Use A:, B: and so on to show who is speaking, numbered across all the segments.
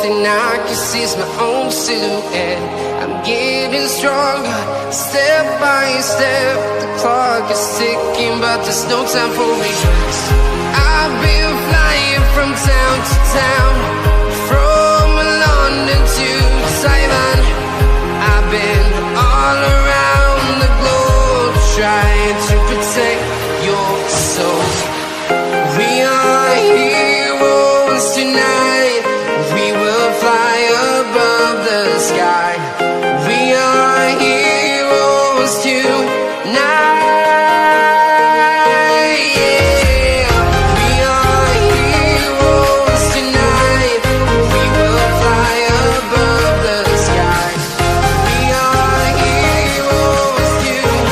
A: thing I can see is my own silhouette. I'm getting stronger, step by step. The clock is ticking, but there's no time for regrets. I've been flying from town to town, from London to Taiwan. I've been all around the globe, trying to protect your soul. We are heroes tonight. We will fly above the sky. We are heroes tonight. Yeah. We are heroes tonight. We will fly above the sky. We are heroes tonight.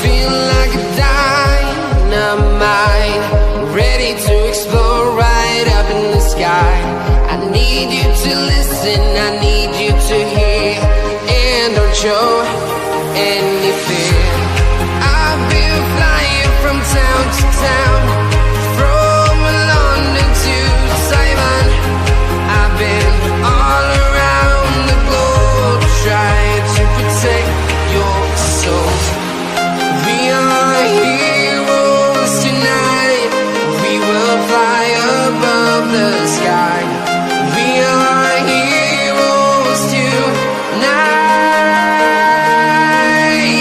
A: Feel like a dynamite, ready to explode right up in the sky. I need you to listen, I need you to hear, and don't show any fear. I've been flying from town to town, from London to Taiwan. I've been all around the globe, trying to protect your soul. We are heroes tonight. We will fly above the sky. We are heroes tonight.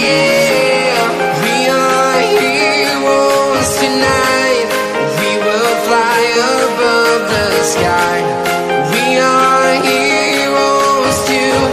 A: Yeah. We are heroes tonight. We will fly above the sky. We are heroes tonight.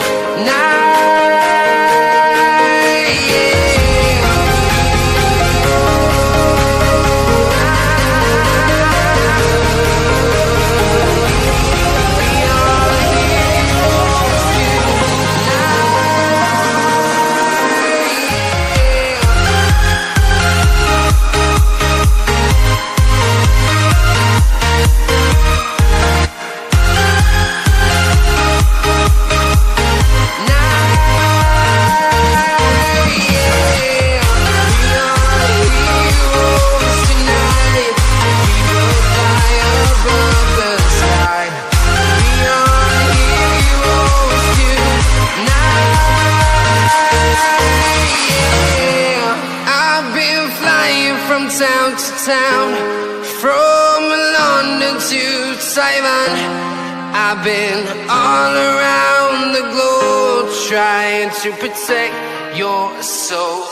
A: From town to town, from London to Taiwan. I've been all around the globe, trying to protect your soul.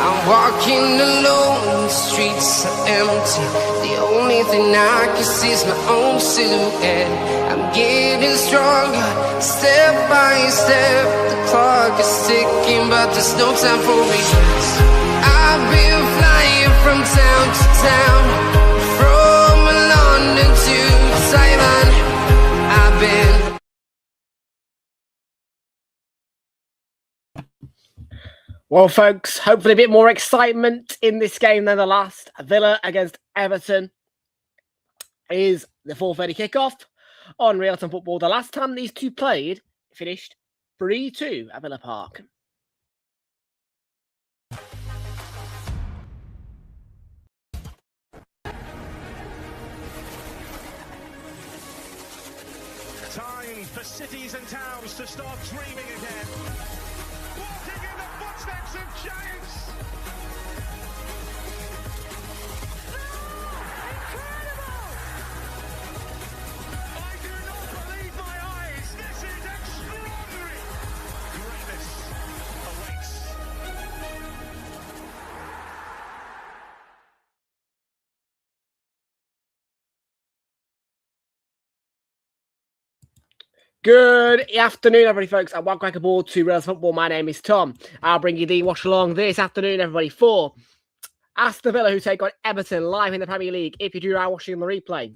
A: I'm walking alone, the streets are empty. The only thing I can see is my own silhouette. I'm getting stronger, step by step. The clock is ticking, but there's no time for regrets. I've been flying from town to town, from London to Taiwan. I've been
B: Well, folks, hopefully a bit more excitement in this game than the last. Villa against Everton is the 4:30 kickoff on Realltom Football. The last time these two played, finished 3-2 at Villa Park.
C: Time for cities and towns to start dreaming again. Walking in the footsteps of giants. Incredible! I do not believe my eyes. This is extraordinary. Greatness awaits.
B: Good afternoon, everybody, folks, and welcome back aboard to Realltom Football. My name is Tom. I'll bring you the watch along this afternoon, everybody, for Aston Villa, who take on Everton live in the Premier League. If you do are watching on the replay,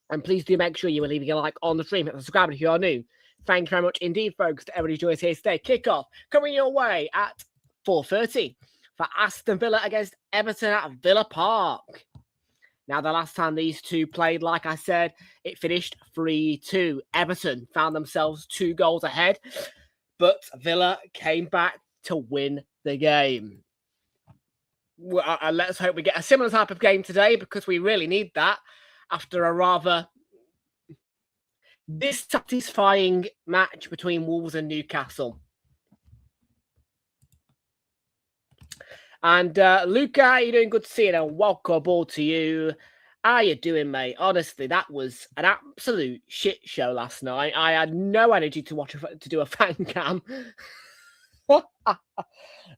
B: And please do make sure you are leaving a like on the stream and subscribe if you are new. Thank you very much indeed, folks, to everybody joining us here today. Kickoff coming your way at 4:30 for Aston Villa against Everton at Villa Park. Now, the last time these two played, like I said, it finished 3-2. Everton found themselves 2 goals ahead, but Villa came back to win the game. Well, let's hope we get a similar type of game today, because we really need that after a rather dissatisfying match between Wolves and Newcastle. And Luca, you're doing good to see you, and welcome aboard to you. How you doing, mate? Honestly, that was an absolute shit show last night. I had no energy to do a fan cam.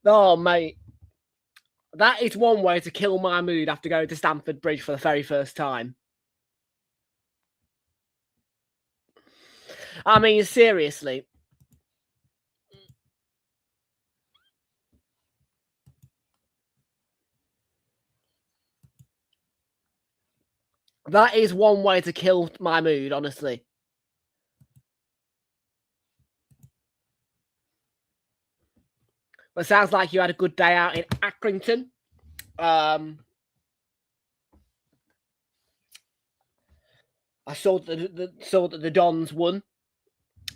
B: Oh, mate. That is one way to kill my mood after going to Stamford Bridge for the very first time. I mean, seriously. That is one way to kill my mood, honestly. Well, it sounds like you had a good day out in Accrington. I saw that the Dons won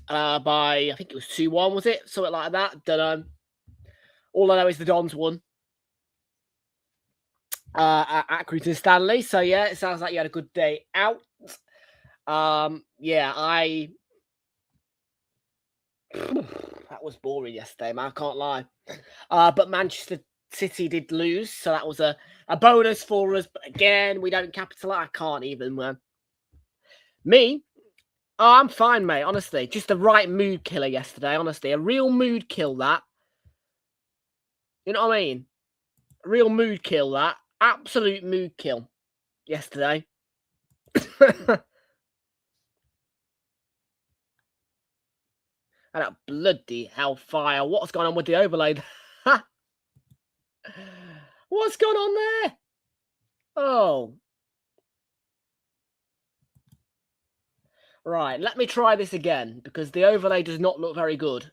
B: by, I think it was 2-1, was it? Something like that. Don't know. All I know is the Dons won at Accrington Stanley. So, yeah, it sounds like you had a good day out. Yeah, that was boring yesterday, man. I can't lie. But Manchester City did lose, so that was a bonus for us. But again, we don't capitalise. I can't even, man. Me? Oh, I'm fine, mate. Honestly, just the right mood killer yesterday. Honestly, a real mood kill, that. You know what I mean? A real mood kill, that. Absolute mood kill yesterday. And that bloody hellfire. What's going on with the overlay? What's going on there? Oh. Right, let me try this again, because the overlay does not look very good.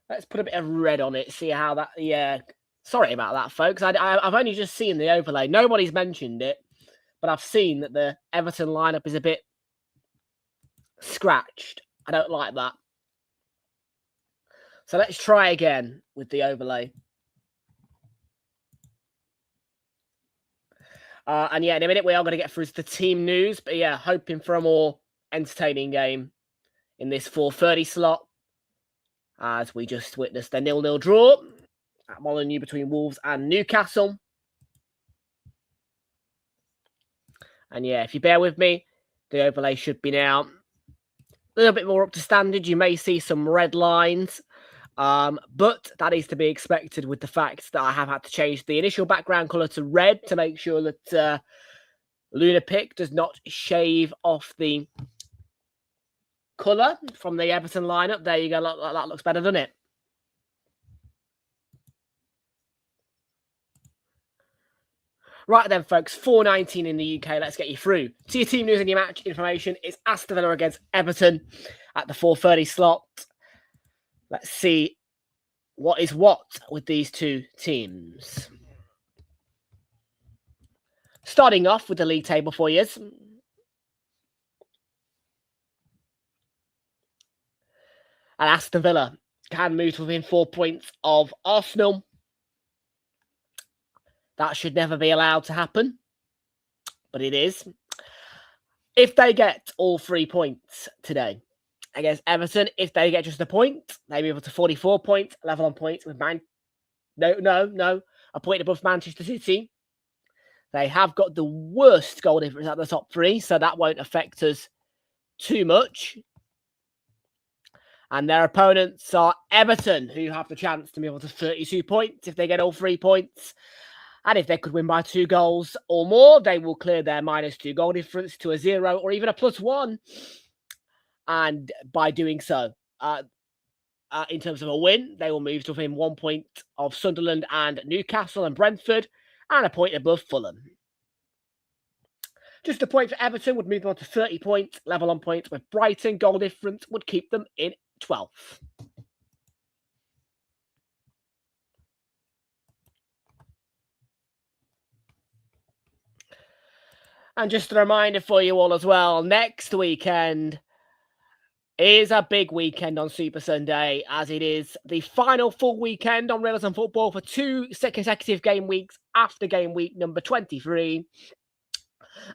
B: Let's put a bit of red on it, see how that... Yeah, sorry about that, folks. I've only just seen the overlay. Nobody's mentioned it, but I've seen that the Everton lineup is a bit scratched. I don't like that. So let's try again with the overlay. And yeah, in a minute we are going to get through to the team news. But yeah, hoping for a more entertaining game in this 4:30 slot, as we just witnessed a 0-0 draw at Molineux between Wolves and Newcastle. And yeah, if you bear with me, the overlay should be now a little bit more up to standard. You may see some red lines, but that is to be expected with the fact that I have had to change the initial background colour to red to make sure that Lunar Pick does not shave off the colour from the Everton lineup. There you go. That looks better, doesn't it? Right then, folks, 4:19 in the UK. Let's get you through to your team news and your match information. It's Aston Villa against Everton at the 4:30 slot. Let's see what is what with these two teams. Starting off with the league table for you. And Aston Villa can move to within 4 points of Arsenal. That should never be allowed to happen, but it is. If they get all 3 points today against Everton, if they get just a point, they move up to 44 points, level on points with a point above Manchester City. They have got the worst goal difference at the top 3, so that won't affect us too much. And their opponents are Everton, who have the chance to move on to 32 points if they get all 3 points. And if they could win by 2 goals or more, they will clear their -2 goal difference to a 0 or even a +1. And by doing so, in terms of a win, they will move to within 1 point of Sunderland and Newcastle and Brentford. and a point above Fulham. Just a point for Everton would move them on to 30 points, level on points with Brighton. Goal difference would keep them in 12th. And just a reminder for you all as well, next weekend is a big weekend on Super Sunday, as it is the final full weekend on Realltom football for 2 consecutive game weeks after game week number 23.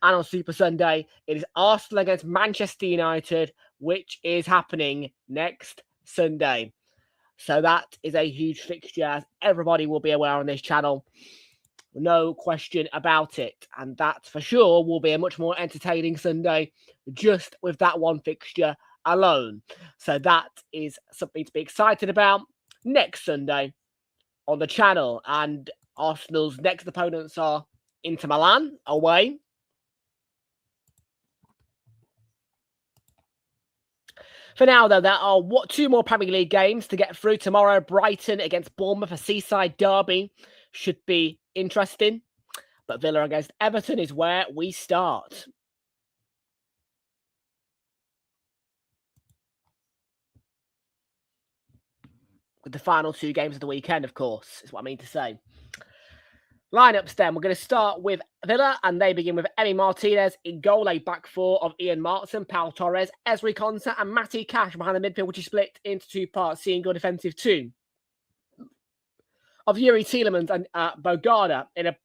B: And on Super Sunday, it is Arsenal against Manchester United, which is happening next Sunday. So that is a huge fixture, as everybody will be aware on this channel. No question about it. And that for sure will be a much more entertaining Sunday just with that one fixture alone. So that is something to be excited about next Sunday on the channel. And Arsenal's next opponents are Inter Milan away. For now, though, there are 2 more Premier League games to get through tomorrow. Brighton against Bournemouth, a seaside derby. Should be interesting. But Villa against Everton is where we start. With the final 2 games of the weekend, of course, is what I mean to say. Lineups then, we're going to start with Villa, and they begin with Emi Martinez in goal, a back 4 of Ian Martin, Pau Torres, Ezri Konsa, and Matty Cash behind the midfield, which is split into 2 parts, seeing your defensive 2 of Yuri Tielemans and Bogarda in a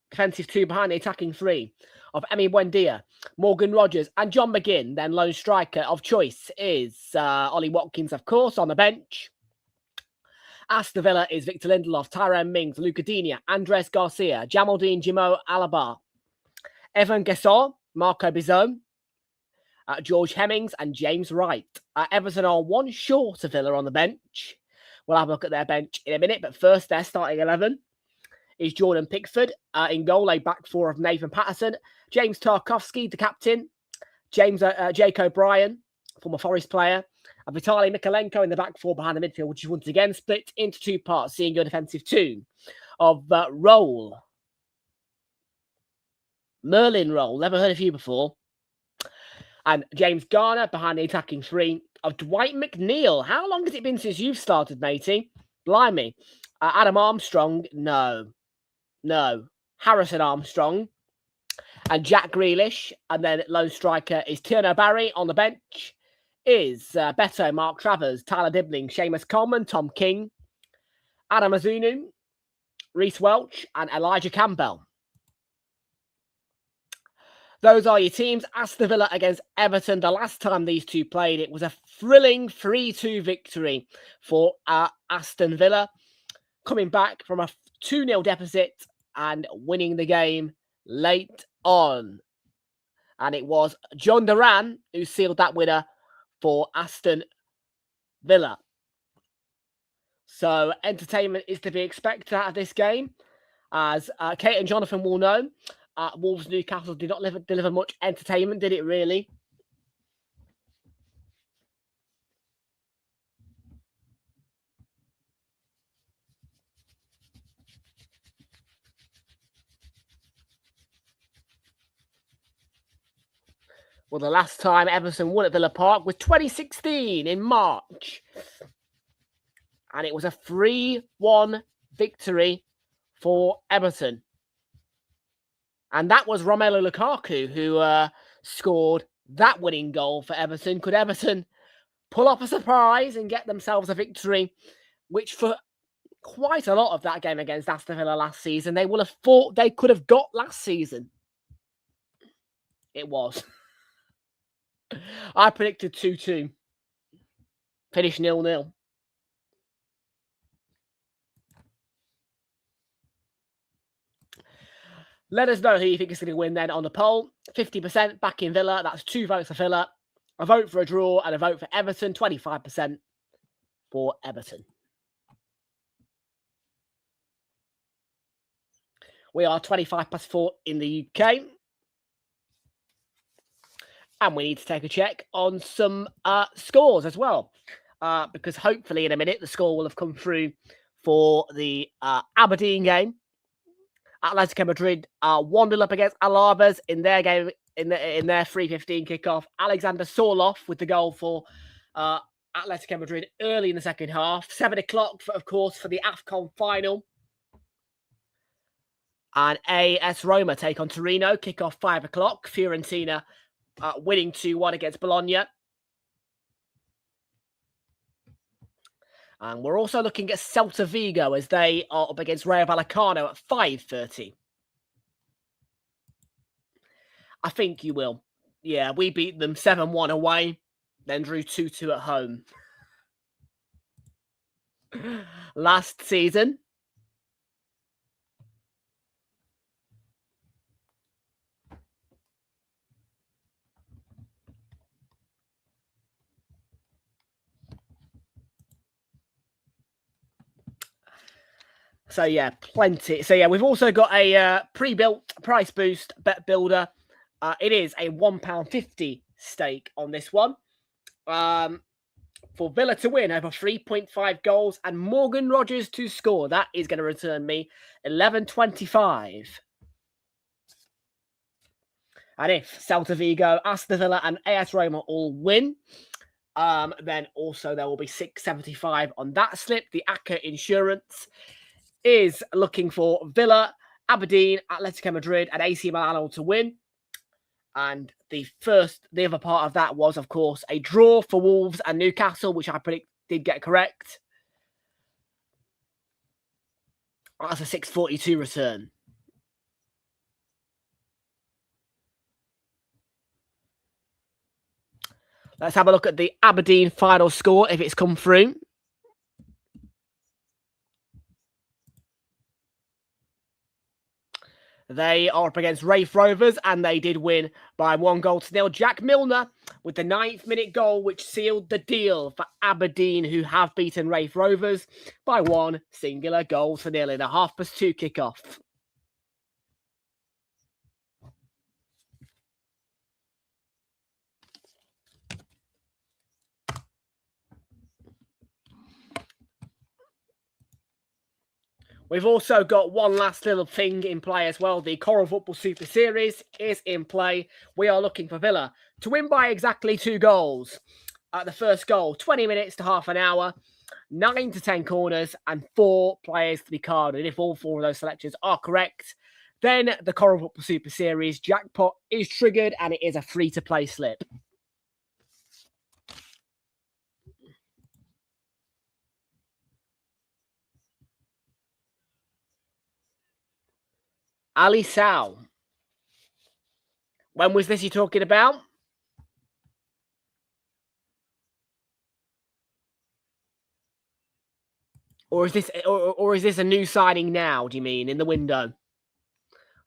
B: defensive 2 behind the attacking 3 of Emi Buendia, Morgan Rogers, and John McGinn. Then lone striker of choice is Ollie Watkins, of course, on the bench. Aston Villa is Victor Lindelof, Tyrone Mings, Luca Digne, Andres Garcia, Jamaldine Jimo Alaba, Evan Gesson, Marco Bizot, George Hemmings, and James Wright. Everton are 1 short of Villa on the bench. We'll have a look at their bench in a minute, but first their starting 11 is Jordan Pickford in goal, a back 4 of Nathan Patterson, James Tarkowski, the captain, Jake O'Brien, former Forest player, and Vitaly Mikalenko in the back 4 behind the midfield, which is once again split into 2 parts, seeing your defensive 2 of Merlin Roll, never heard of you before, and James Garner behind the attacking 3 of Dwight McNeil. How long has it been since you've started, matey? Blimey. Adam Armstrong, no. Harrison Armstrong and Jack Grealish, and then lone striker is Tierno Barry. On the bench is Beto, Mark Travers, Tyler Dibling, Seamus Coleman, Tom King, Adam Azunu, Reece Welch, and Elijah Campbell. Those are your teams. Aston Villa against Everton. The last time these 2 played, it was a thrilling 3-2 victory for Aston Villa, coming back from a 2-0 deficit and winning the game late on. And it was John Duran who sealed that winner for Aston Villa. So entertainment is to be expected out of this game. As Kate and Jonathan will know, Wolves Newcastle did not deliver much entertainment, did it really? Well, the last time Everton won at Villa Park was 2016 in March. And it was a 3-1 victory for Everton. And that was Romelu Lukaku who scored that winning goal for Everton. Could Everton pull off a surprise and get themselves a victory, which for quite a lot of that game against Aston Villa last season, they will have thought they could have got last season? It was. I predicted 2-2. Finish 0-0. Let us know who you think is going to win then on the poll. 50% back in Villa. That's 2 votes for Villa. A vote for a draw and a vote for Everton. 25% for Everton. We are 25+4 in the UK. And we need to take a check on some scores as well. Because hopefully in a minute, the score will have come through for the Aberdeen game. Atletico Madrid 1-0 up against Alaves in their game, in their 3:15 kickoff. Alexander Sorloth with the goal for Atletico Madrid early in the second half. 7 o'clock, of course, for the AFCON final. And AS Roma take on Torino. Kickoff 5 o'clock. Fiorentina winning 2-1 against Bologna. And we're also looking at Celta Vigo as they are up against Rayo Vallecano at 5:30. I think you will. Yeah, we beat them 7-1 away, then drew 2-2 at home. Last season. So, yeah, plenty. So, yeah, we've also got a pre-built price boost bet builder. It is a £1.50 stake on this one. For Villa to win over 3.5 goals and Morgan Rogers to score. That is going to return me £11.25. And if Celta Vigo, Aston Villa and AS Roma all win, then also there will be £6.75 on that slip. The ACCA Insurance is looking for Villa, Aberdeen, Atletico Madrid and AC Milan to win. And the other part of that was, of course, a draw for Wolves and Newcastle, which I did get correct. That's a 6.42 return. Let's have a look at the Aberdeen final score, if it's come through. They are up against Raith Rovers, and they did win by 1-0. Jack Milner with the 9th minute goal, which sealed the deal for Aberdeen, who have beaten Raith Rovers by 1 singular goal to nil in a 2:30 kickoff. We've also got one last little thing in play as well. The Coral Football Super Series is in play. We are looking for Villa to win by exactly 2 goals. The first goal, 20 minutes to half an hour, 9 to 10 corners, and 4 players to be carded. And if all 4 of those selections are correct, then the Coral Football Super Series jackpot is triggered, and it is a free-to-play slip. Ali Sal. When was this you're talking about? Or is this a new signing now, do you mean, in the window?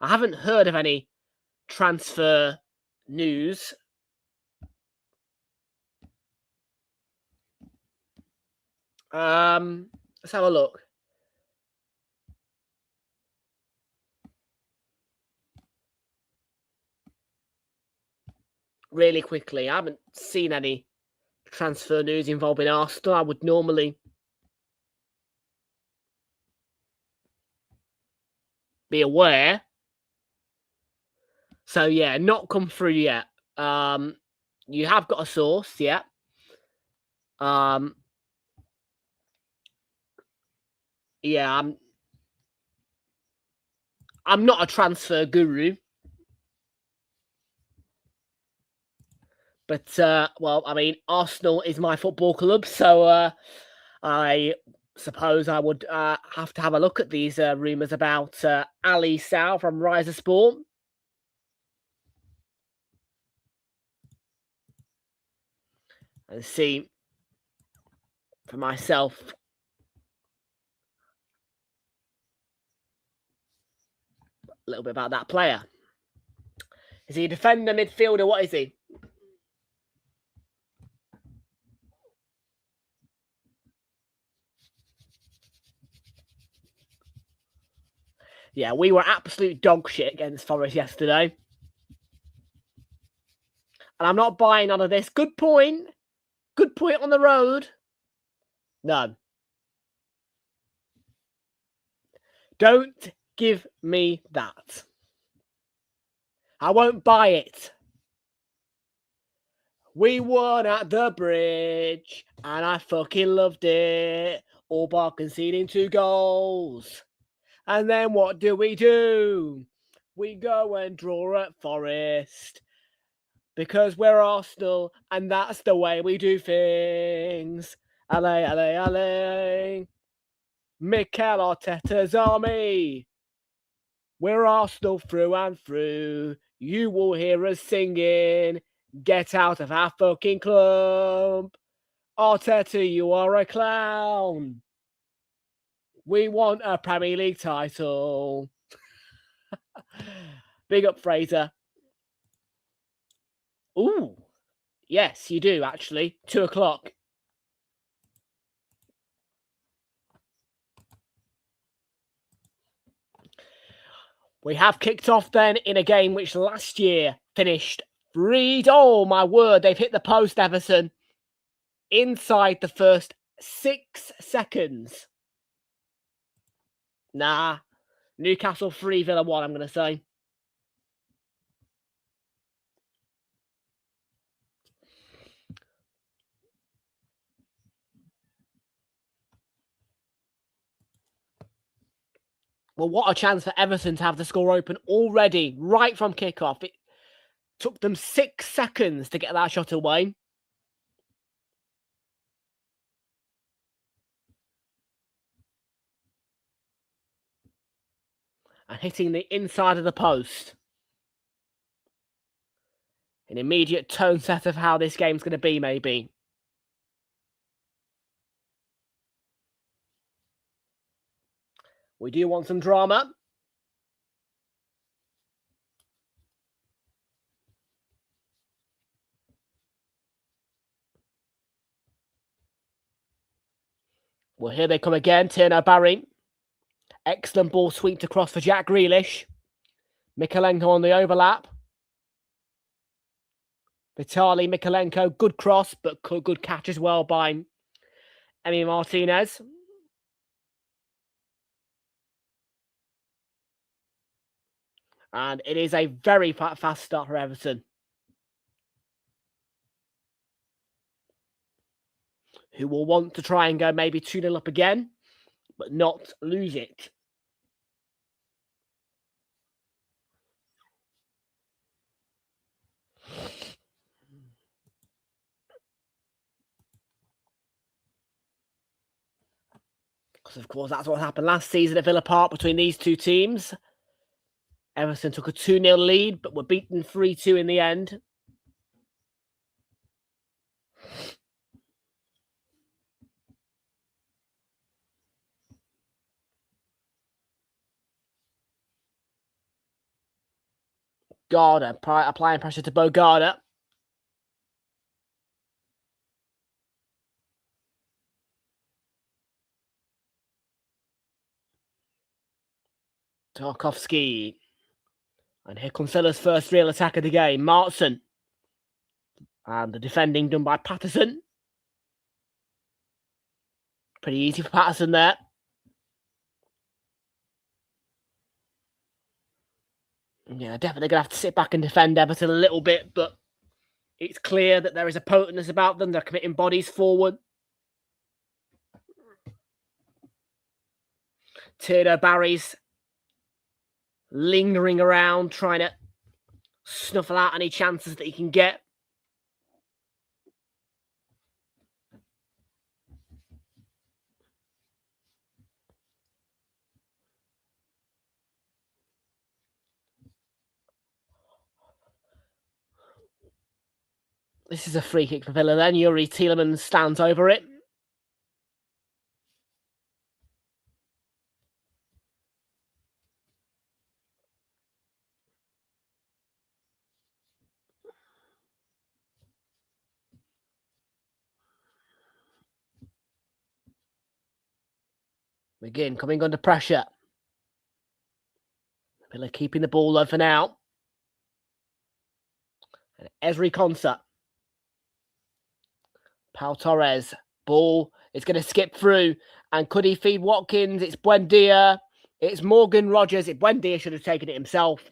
B: I haven't heard of any transfer news. Let's have a look. Really quickly, I haven't seen any transfer news involving Arsenal. I would normally be aware. So, yeah, not come through yet. You have got a source, yeah. Yeah, I'm not a transfer guru. But, well, I mean, Arsenal is my football club, so I suppose I would have to have a look at these rumours about Ali Sal from Rise of Sport. And see for myself a little bit about that player. Is he a defender, midfielder? What is he? Yeah, we were absolute dog shit against Forest yesterday. And I'm not buying none of this. Good point. Good point on the road. No. Don't Give me that. I won't buy it. We won at the bridge, and I fucking loved it. All bar conceding 2 goals. And then what do? We go and draw at Forest. Because we're Arsenal, and that's the way we do things. Allez, allez, allez. Mikel Arteta's army. We're Arsenal through and through. You will hear us singing. Get out of our fucking club. Arteta, you are a clown. We want a Premier League title. Big up, Fraser. Ooh. Yes, you do, actually. 2 o'clock. We have kicked off then in a game which last year finished 3. Oh, my word. They've hit the post, Everton. Inside the first 6 seconds. Nah. Newcastle 3, Villa 1, I'm going to say. Well, what a chance for Everton to have the score open already, right from kickoff. It took them 6 seconds to get that shot away. And hitting the inside of the post. An immediate tone set of how this game's going to be, maybe. We do want some drama. Well, here they come again. Tierno Barry. Excellent ball sweep across for Jack Grealish. Mikalenko on the overlap. Vitali Mikalenko, good cross, but good catch as well by Emi Martinez. And it is a very fast start for Everton, who will want to try and go maybe 2-0 up again, but not lose it. Because, of course, that's what happened last season at Villa Park between these two teams. Everton took a 2-0 lead, but were beaten 3-2 in the end. Garda applying pressure to Bogarda. Tarkovsky. And here comes Villa's first real attack of the game. Martson. And the defending done by Patterson. Pretty easy for Patterson there. Yeah, definitely going to have to sit back and defend Everton a little bit, but it's clear that there is a potentness about them. They're committing bodies forward. Tierno Barry's lingering around, trying to snuffle out any chances that he can get. This is a free kick for Villa then. Yuri Tielemans stands over it. McGinn coming under pressure. Villa keeping the ball low for now. And Ezri Konsa. Pau Torres. Ball is going to skip through. And could he feed Watkins? It's Buendia. It's Morgan Rogers. Buendia should have taken it himself.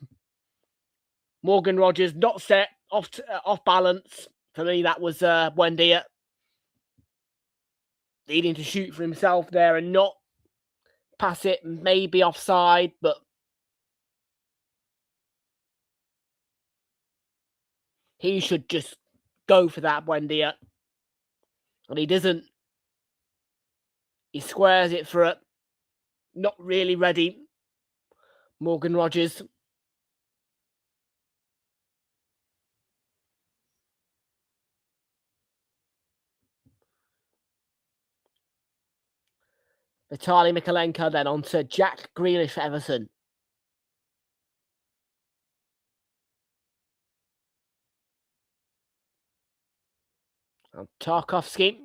B: Morgan Rogers not set, off balance. For me, that was Buendia needing to shoot for himself there and not pass it, maybe offside, but he should just go for that, Buendia. And he doesn't. He squares it for it. Not really ready. Morgan Rogers. Vitaly Mikalenko then on to Jack Grealish for Everton. And Tarkovsky.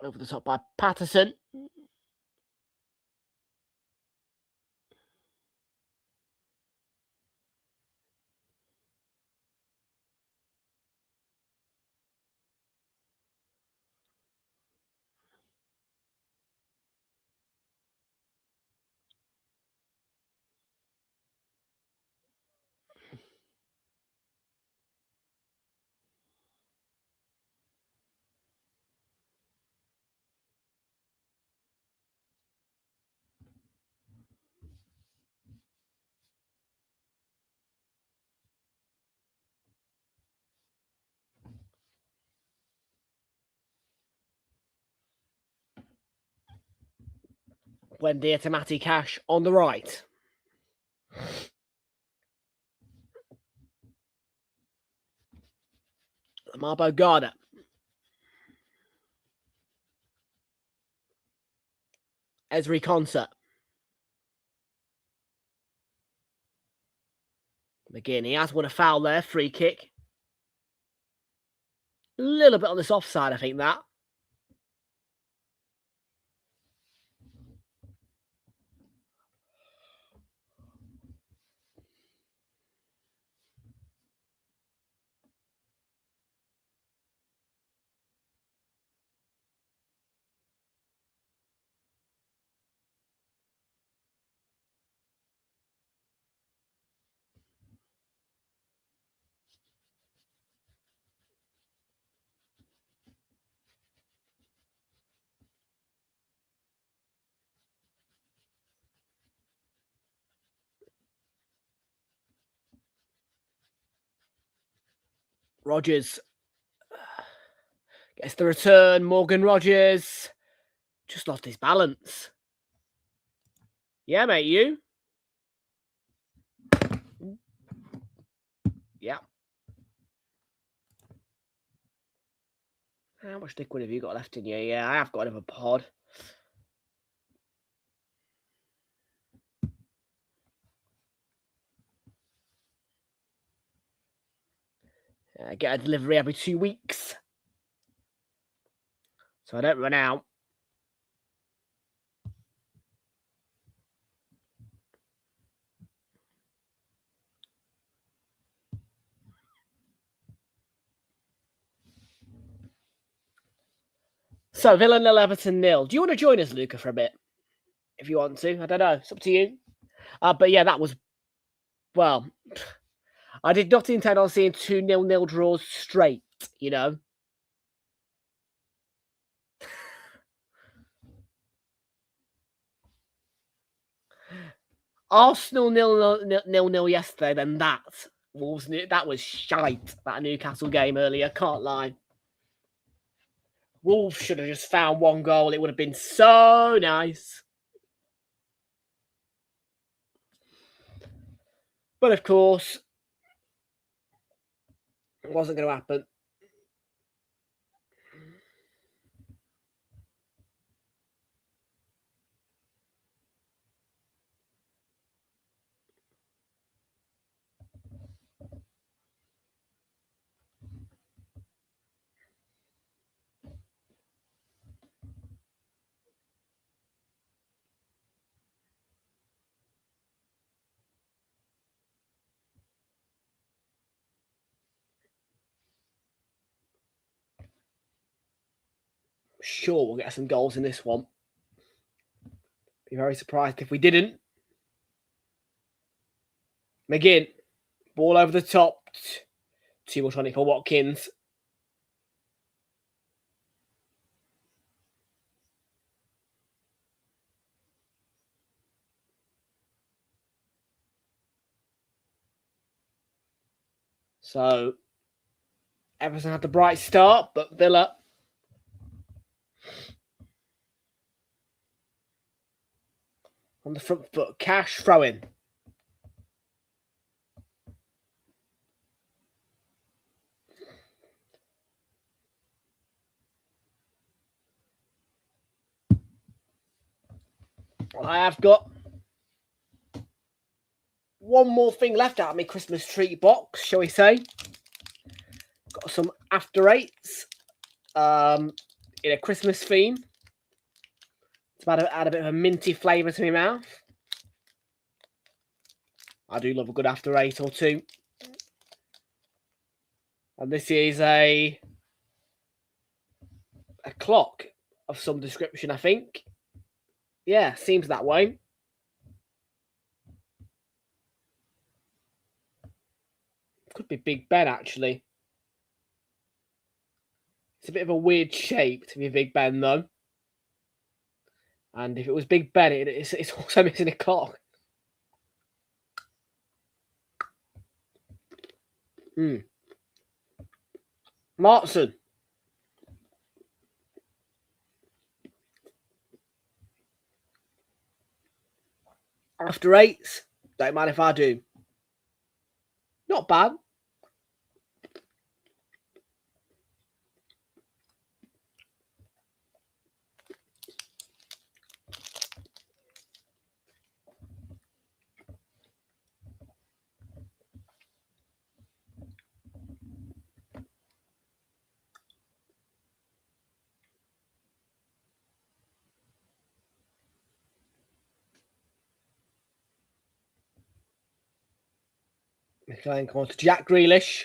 B: Over the top by Patterson. Buendia to Matty Cash on the right. Marbo Garner. Esri Concert. McGinn, he has won a foul there, free kick. A little bit on this offside, I think that. Rogers gets the return. Morgan Rogers just lost his balance. Yeah, mate, you? Yeah. How much liquid have you got left in you? Yeah, I have got another pod. I get a delivery every 2 weeks. So I don't run out. So Villa 0, Everton 0. Do you want to join us, Luca, for a bit? If you want to. I don't know. It's up to you. But yeah, that was... Well, I did not intend on seeing 2 0-0 draws straight, you know. Arsenal 0-0 yesterday, then that. Wolves, that was shite, that Newcastle game earlier. Can't lie. Wolves should have just found 1 goal. It would have been so nice. But of course, it wasn't going to happen. sure we'll get some goals in this one. Be very surprised if we didn't. McGinn, ball over the top. Too much on it for Watkins. So, Everton had the bright start, but Villa on the front foot. Cash throw-in. I have got one more thing left out of my Christmas tree box, shall we say. Got some After Eights in a Christmas theme. It's about to add a bit of a minty flavour to my mouth. I do love a good After Eight or two. And this is a clock of some description, I think. Yeah, seems that way. Could be Big Ben, actually. It's a bit of a weird shape to be Big Ben, though. And if it was Big Ben, it's also missing a clock. Martson. After Eights. Don't mind if I do. Not bad. McLean comes to Jack Grealish.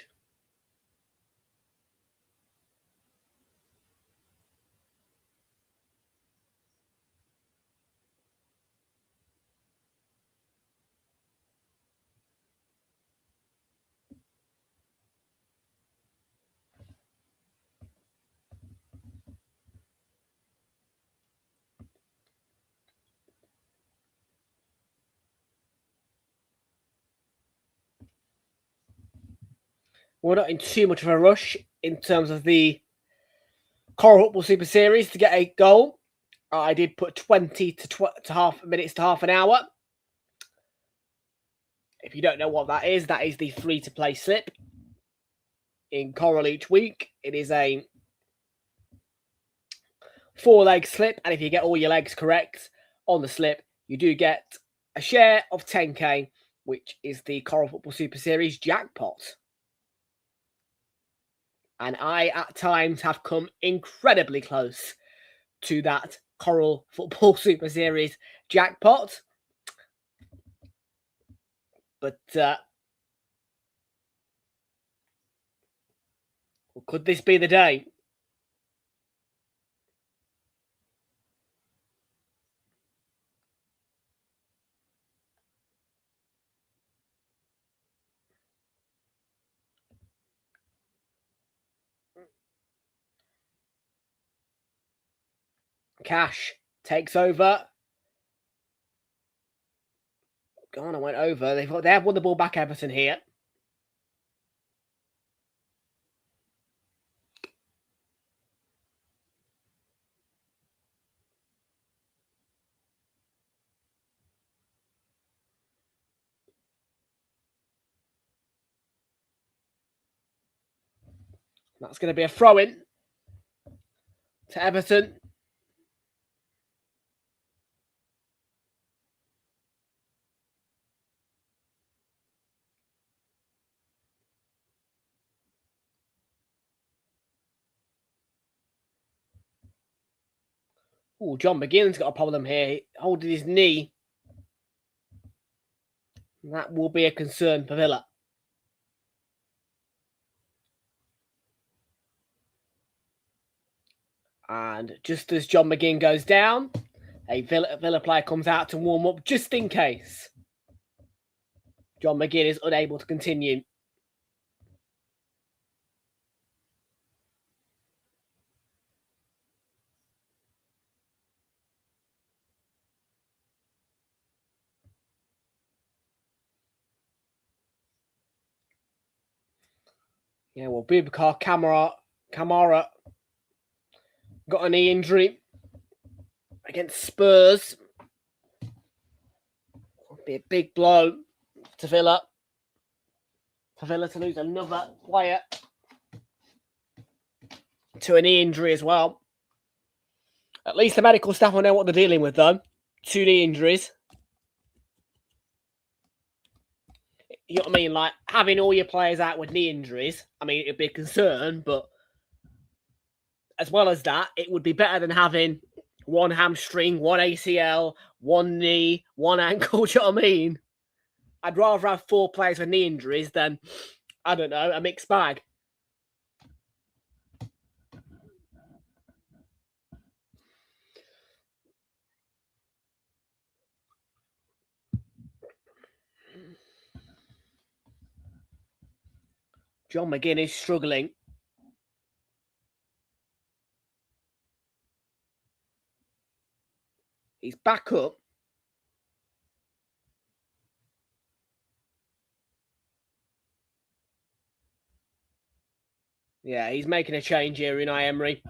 B: We're not in too much of a rush in terms of the Coral Football Super Series to get a goal. I did put 20 to half minutes to half an hour. If you don't know what that is the free-to-play slip in Coral each week. It is a 4-leg slip, and if you get all your legs correct on the slip, you do get a share of 10k, which is the Coral Football Super Series jackpot. And I, at times, have come incredibly close to that Coral Football Super Series jackpot. But could this be the day? Cash takes over. Go on, I went over. They have won the ball back, Everton, here. That's going to be a throw-in to Everton. Oh, John McGinn's got a problem here. Holding his knee. That will be a concern for Villa. And just as John McGinn goes down, a Villa player comes out to warm up just in case John McGinn is unable to continue. Yeah, well, Boubacar Kamara got a knee injury against Spurs. It'll be a big blow to Villa. For Villa to lose another player to a knee injury as well. At least the medical staff will know what they're dealing with, though. 2 knee injuries. You know what I mean? Like, having all your players out with knee injuries, I mean, it'd be a concern, but as well as that, it would be better than having 1 hamstring, 1 ACL, 1 knee, 1 ankle. Do you know what I mean? I'd rather have 4 players with knee injuries than, I don't know, a mixed bag. John McGinn is struggling. He's back up. Yeah, he's making a change here, Unai Emery.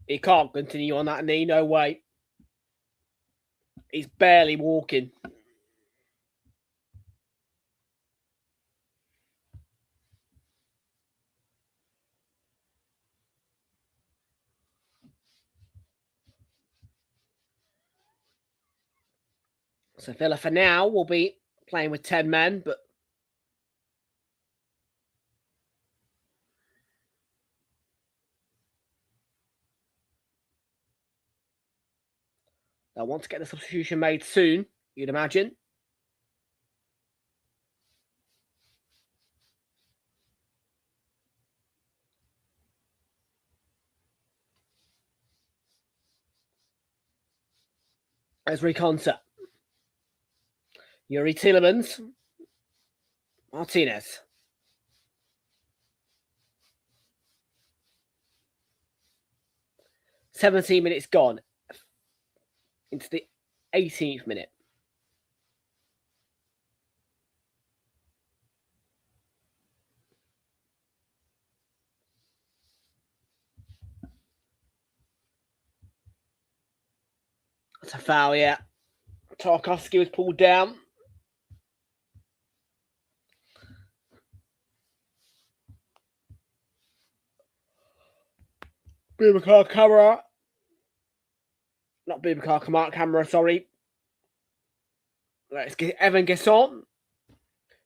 B: He can't continue on that knee, no way. He's barely walking. So Villa for now will be playing with 10 men, but they'll want to get the substitution made soon, you'd imagine. As Reconta. Yuri Tielemans. Martinez. "17 minutes gone into the 18th minute. That's a foul, yeah. Tarkowski was pulled down. Boubacar Kamara. Not Boubacar Kamara, sorry. Let's get Evan Gesson,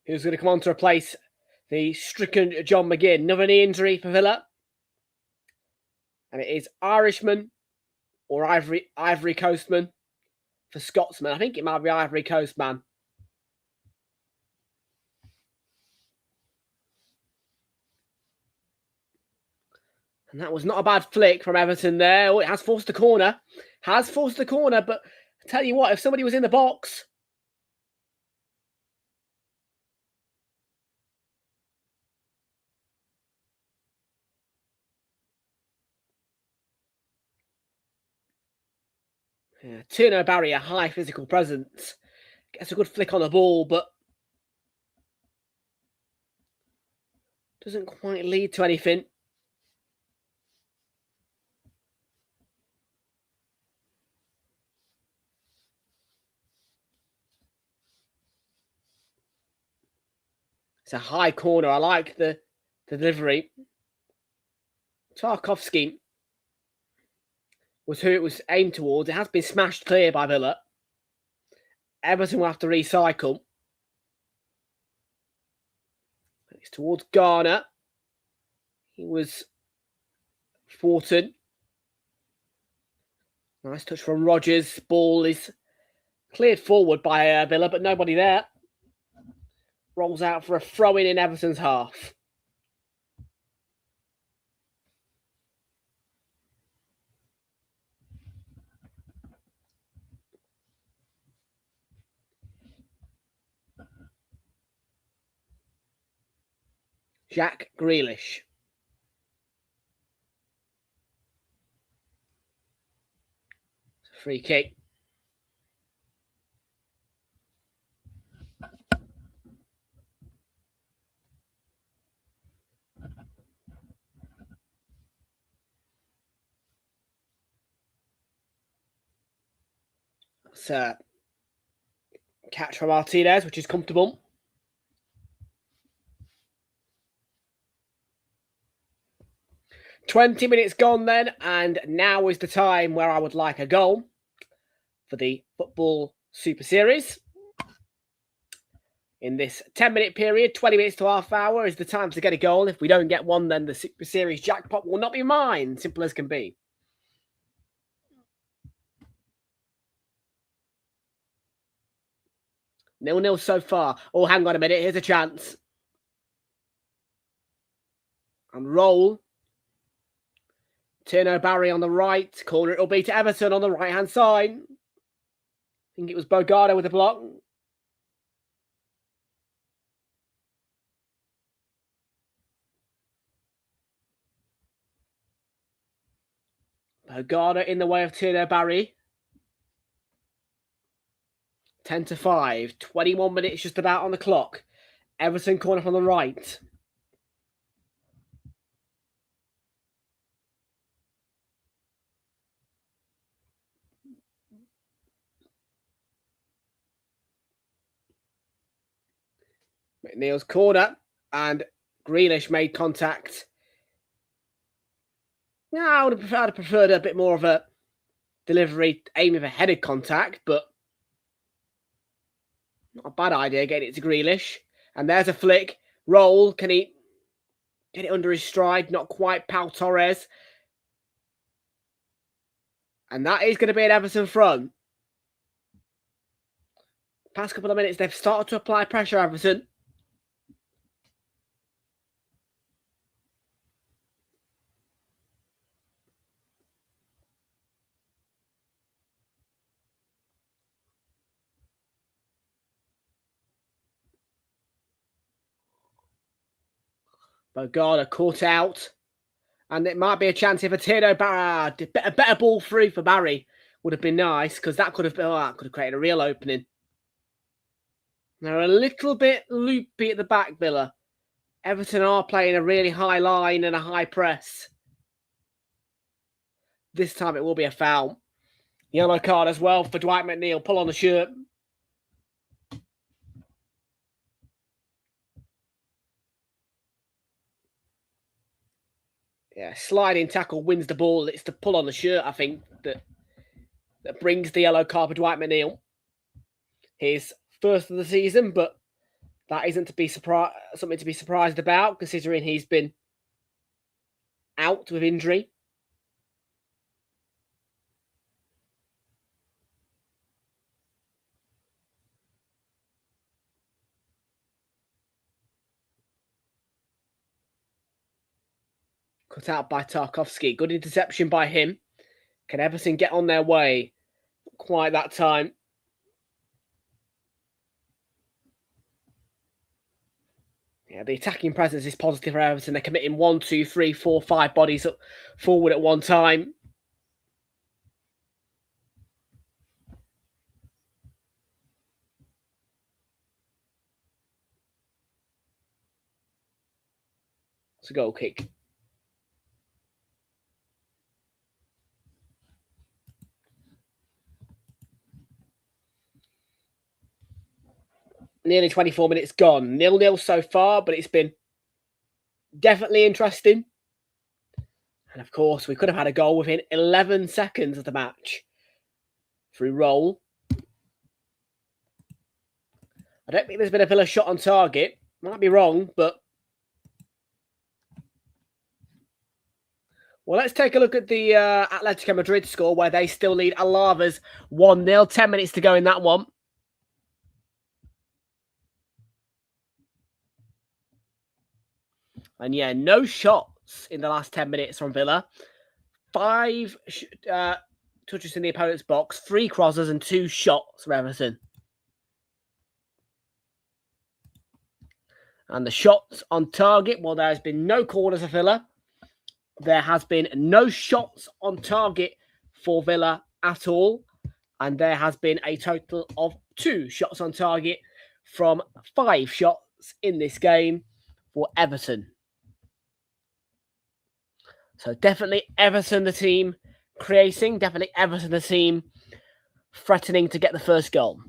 B: who's going to come on to replace the stricken John McGinn. Another knee injury for Villa. And it is Irishman or Ivory Coastman for Scotsman. I think it might be Ivory Coast, man. And that was not a bad flick from Everton there. Oh, it has forced the corner. But I tell you what, if somebody was in the box... Yeah, Tino Barry, a high physical presence. Gets a good flick on the ball, but doesn't quite lead to anything. It's a high corner. I like the delivery. Tarkowski was who it was aimed towards. It has been smashed clear by Villa. Everton will have to recycle. It's towards Garner. He was thwarted. Nice touch from Rodgers. Ball is cleared forward by Villa, but nobody there. Rolls out for a throw-in Everton's half. Jack Grealish. Free kick. That's a catch from Martinez, which is comfortable. "20 minutes gone then, and now is the time where I would like a goal for the Football Super Series. In this 10-minute period, 20 minutes to half hour is the time to get a goal. If we don't get one, then the Super Series jackpot will not be mine. Simple as can be. Nil-nil so far. Oh, hang on a minute. Here's a chance. And roll. Tino Barry on the right. Corner it'll be to Everton on the right-hand side. I think it was Bogardo with the block. Bogardo in the way of Tino Barry. 10-5. 21 minutes just about on the clock. Everton corner from the right. McNeil's corner, and Grealish made contact. Yeah, I would have preferred a bit more of a delivery aiming for headed contact, but not a bad idea getting it to Grealish. And there's a flick. Roll. Can he get it under his stride? Not quite. Pau Torres. And that is going to be an Everton front. Past couple of minutes, they've started to apply pressure, Everton. Bogardo caught out. And it might be a chance if a Tino Barry, a better ball through for Barry would have been nice, because that could have created a real opening. They're a little bit loopy at the back, Villa. Everton are playing a really high line and a high press. This time it will be a foul. Yellow card as well for Dwight McNeil. Pull on the shirt. Yeah, sliding tackle wins the ball. It's the pull on the shirt, I think, that brings the yellow card for Dwight McNeil. His first of the season, but that isn't something to be surprised about, considering he's been out with injury. Cut out by Tarkowski. Good interception by him. Can Everton get on their way? Not quite that time. Yeah, the attacking presence is positive for Everton. They're committing 1, 2, 3, 4, 5 bodies up forward at one time. It's a goal kick. Nearly 24 minutes gone. 0-0 so far, but it's been definitely interesting. And of course, we could have had a goal within 11 seconds of the match through roll. I don't think there's been a Villa shot on target. Might be wrong, but... Well, let's take a look at the Atletico Madrid score, where they still lead Alaves 1-0. 10 minutes to go in that one. And yeah, no shots in the last 10 minutes from Villa. 5 touches in the opponent's box, 3 crosses and 2 shots for Everton. And the shots on target, well, there has been no corners for Villa. There has been no shots on target for Villa at all. And there has been a total of 2 shots on target from 5 shots in this game for Everton. So definitely Everton the team creating, definitely Everton the team threatening to get the first goal.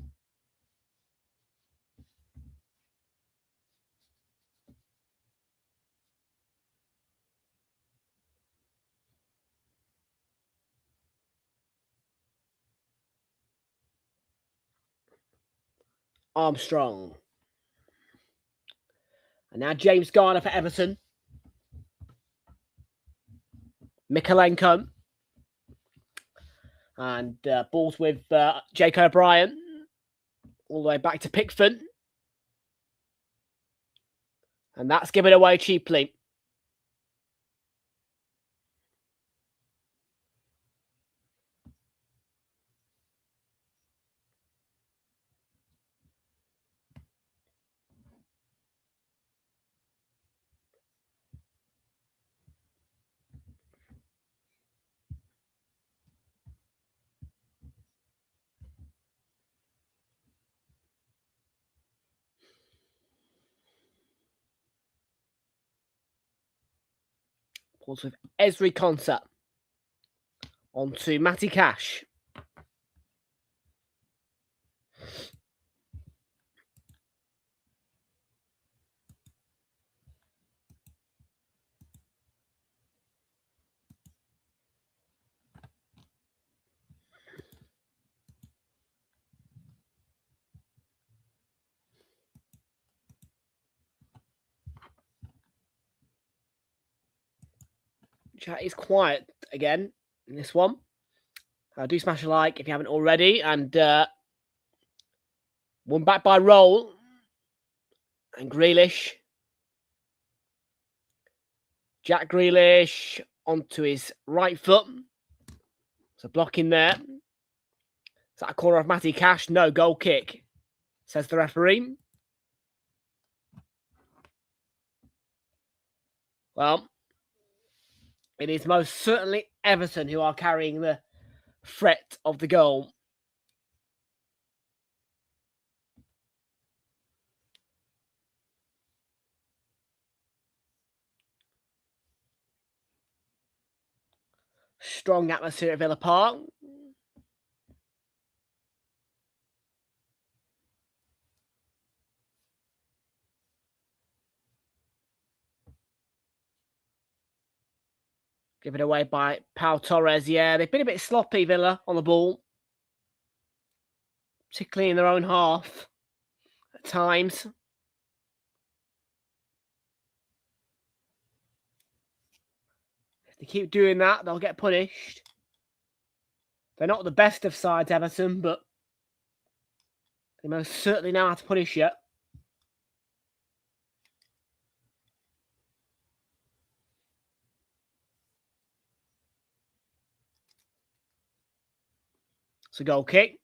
B: Armstrong. And now James Garner for Everton. Mikalenko. And balls with Jake O'Brien. All the way back to Pickford. And that's given away cheaply. Balls with Ezri Konsa. On to Matty Cash. Chat is quiet again in this one. Do smash a like if you haven't already. And one back by Roll. And Grealish. Jack Grealish onto his right foot. So blocking there. Is that a corner of Matty Cash? No, goal kick, says the referee. Well, it is most certainly Everton who are carrying the threat of the goal. Strong atmosphere at Villa Park. Given away by Pau Torres. Yeah, they've been a bit sloppy, Villa, on the ball. Particularly in their own half at times. If they keep doing that, they'll get punished. They're not the best of sides, Everton, but they most certainly know how to punish you. It's a goal kick.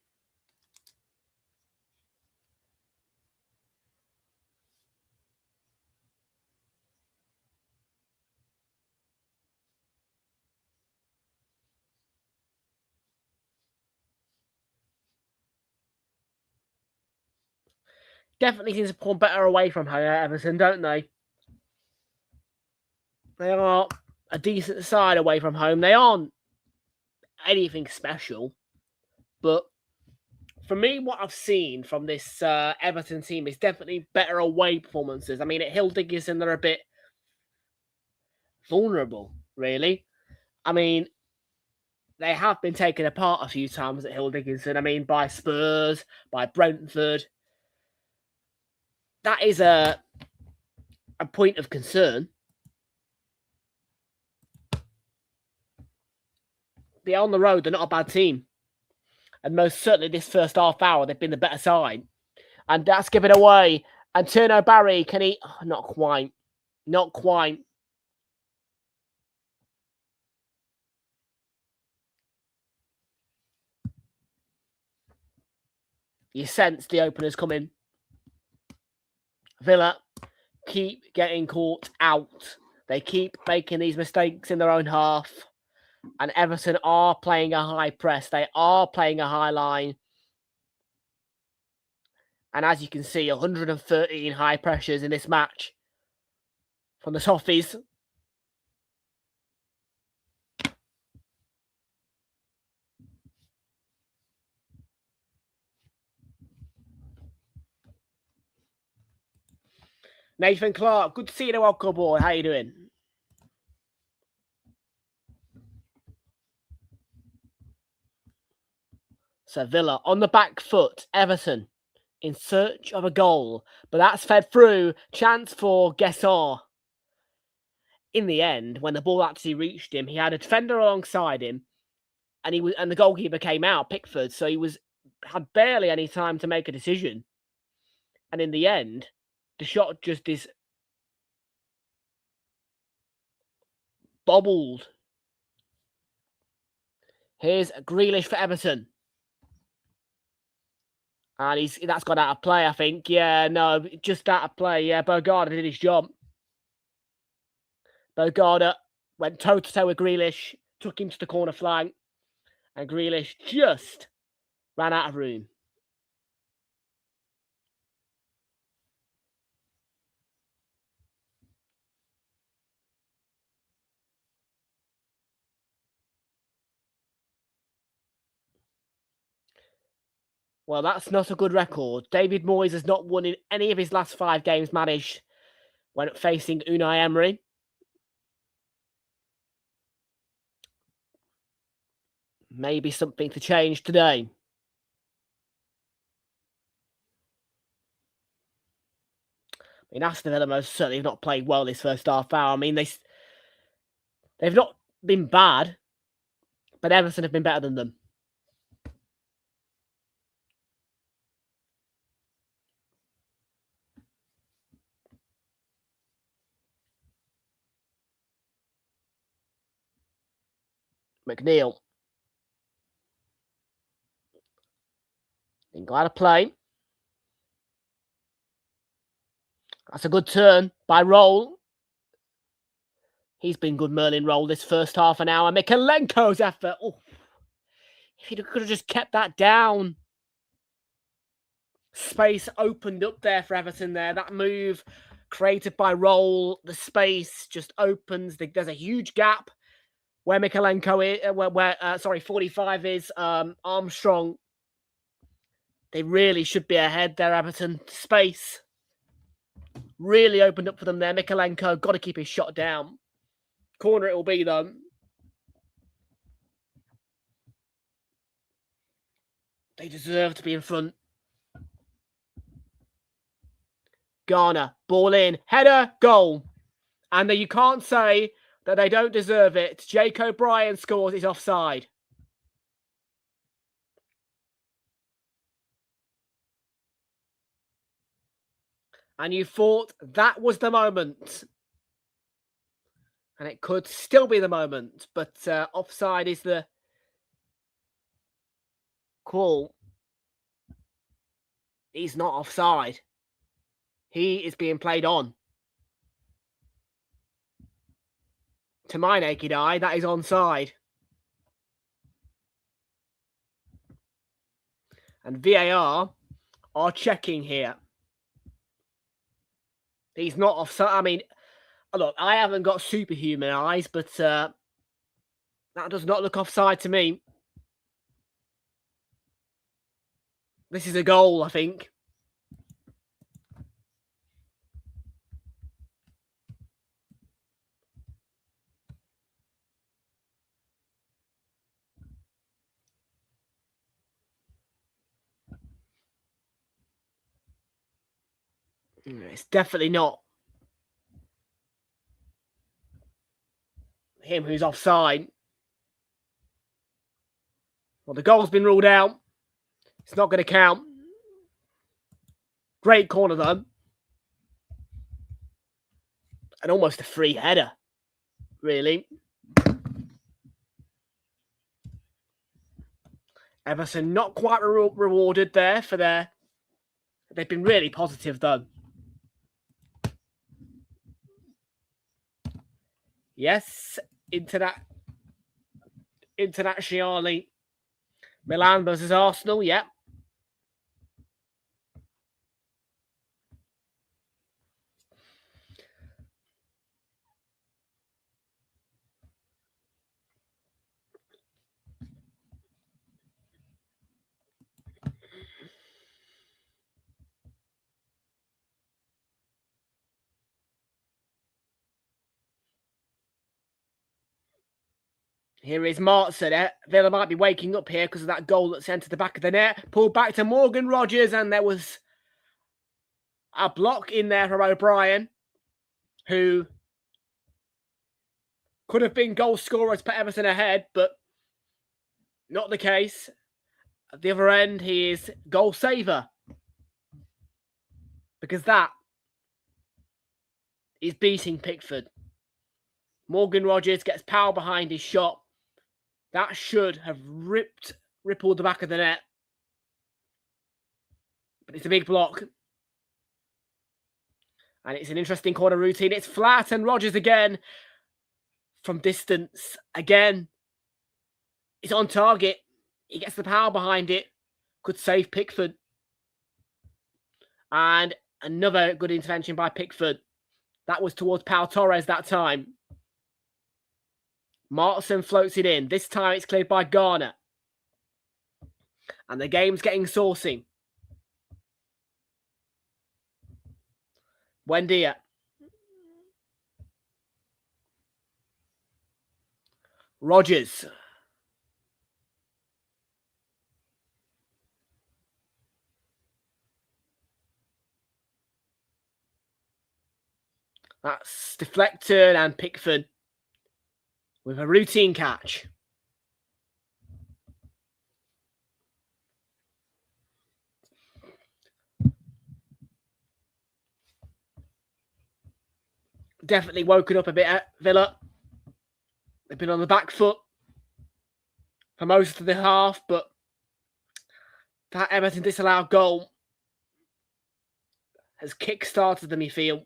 B: Definitely seems to pull better away from home, Everton, don't they? They are a decent side away from home. They aren't anything special, but for me, what I've seen from this Everton team is definitely better away performances. I mean, at Hill Dickinson, they're a bit vulnerable, really. I mean, they have been taken apart a few times at Hill Dickinson. I mean, by Spurs, by Brentford. That is a point of concern. But on the road, they're not a bad team. And most certainly this first half hour, they've been the better side. And that's given away. And Turno Barry, can he? Oh, not quite. Not quite. You sense the openers coming. Villa keep getting caught out. They keep making these mistakes in their own half. And Everton are playing a high press. They are playing a high line. And as you can see, 113 high pressures in this match from the Toffees. Nathan Clark, good to see you in the welcome board. How you doing? So Villa on the back foot. Everton in search of a goal. But that's fed through. Chance for Guessar. In the end, when the ball actually reached him, he had a defender alongside him. And the goalkeeper came out, Pickford. So he had barely any time to make a decision. And in the end, the shot just is bobbled. Here's Grealish for Everton. And that's gone out of play, I think. Yeah, no, just out of play. Yeah, Bogarda did his job. Bogarda went toe-to-toe with Grealish, took him to the corner flank, and Grealish just ran out of room. Well, that's not a good record. David Moyes has not won in any of his last 5 games managed when facing Unai Emery. Maybe something to change today. I mean, Aston Villa most certainly have not played well this first half hour. I mean, they've not been bad, but Everton have been better than them. McNeil. Been glad to play. That's a good turn by Roll. He's been good Merlin Roll this first half an hour. Mikalenko's effort. Oh, if he could have just kept that down. Space opened up there for Everton there. That move created by Roll. The space just opens. There's a huge gap where Mikalenko is, 45 is. Armstrong. They really should be ahead there, Everton. Space really opened up for them there. Mikalenko got to keep his shot down. Corner it will be, though. They deserve to be in front. Garner, ball in, header, goal. And you can't say that they don't deserve it. Jake O'Brien scores, he's offside. And you thought that was the moment. And it could still be the moment. But offside is the call. He's not offside. He is being played on. To my naked eye, that is onside. And VAR are checking here. He's not offside. I mean, look, I haven't got superhuman eyes, but that does not look offside to me. This is a goal, I think. It's definitely not him who's offside. Well, the goal's been ruled out. It's not going to count. Great corner, though. And almost a free header, really. Everton not quite rewarded there for their... They've been really positive, though. Yes, Internazionale Milan versus Arsenal, yeah. Here is Martson. Villa might be waking up here because of that goal that's entered the back of the net. Pulled back to Morgan Rogers, and there was a block in there from O'Brien, who could have been goal scorer to put Everton ahead, but not the case. At the other end, he is goal saver, because that is beating Pickford. Morgan Rogers gets power behind his shot. That should have rippled the back of the net. But it's a big block. And it's an interesting corner routine. It's flat, and Rogers again from distance. Again, it's on target. He gets the power behind it. Could save Pickford. And another good intervention by Pickford. That was towards Pau Torres that time. Martson floats it in. This time it's cleared by Garner. And the game's getting saucy. Buendia. Rogers. That's deflected, and Pickford with a routine catch. Definitely woken up a bit at Villa. They've been on the back foot for most of the half, but that Everton disallowed goal has kick-started them, you feel.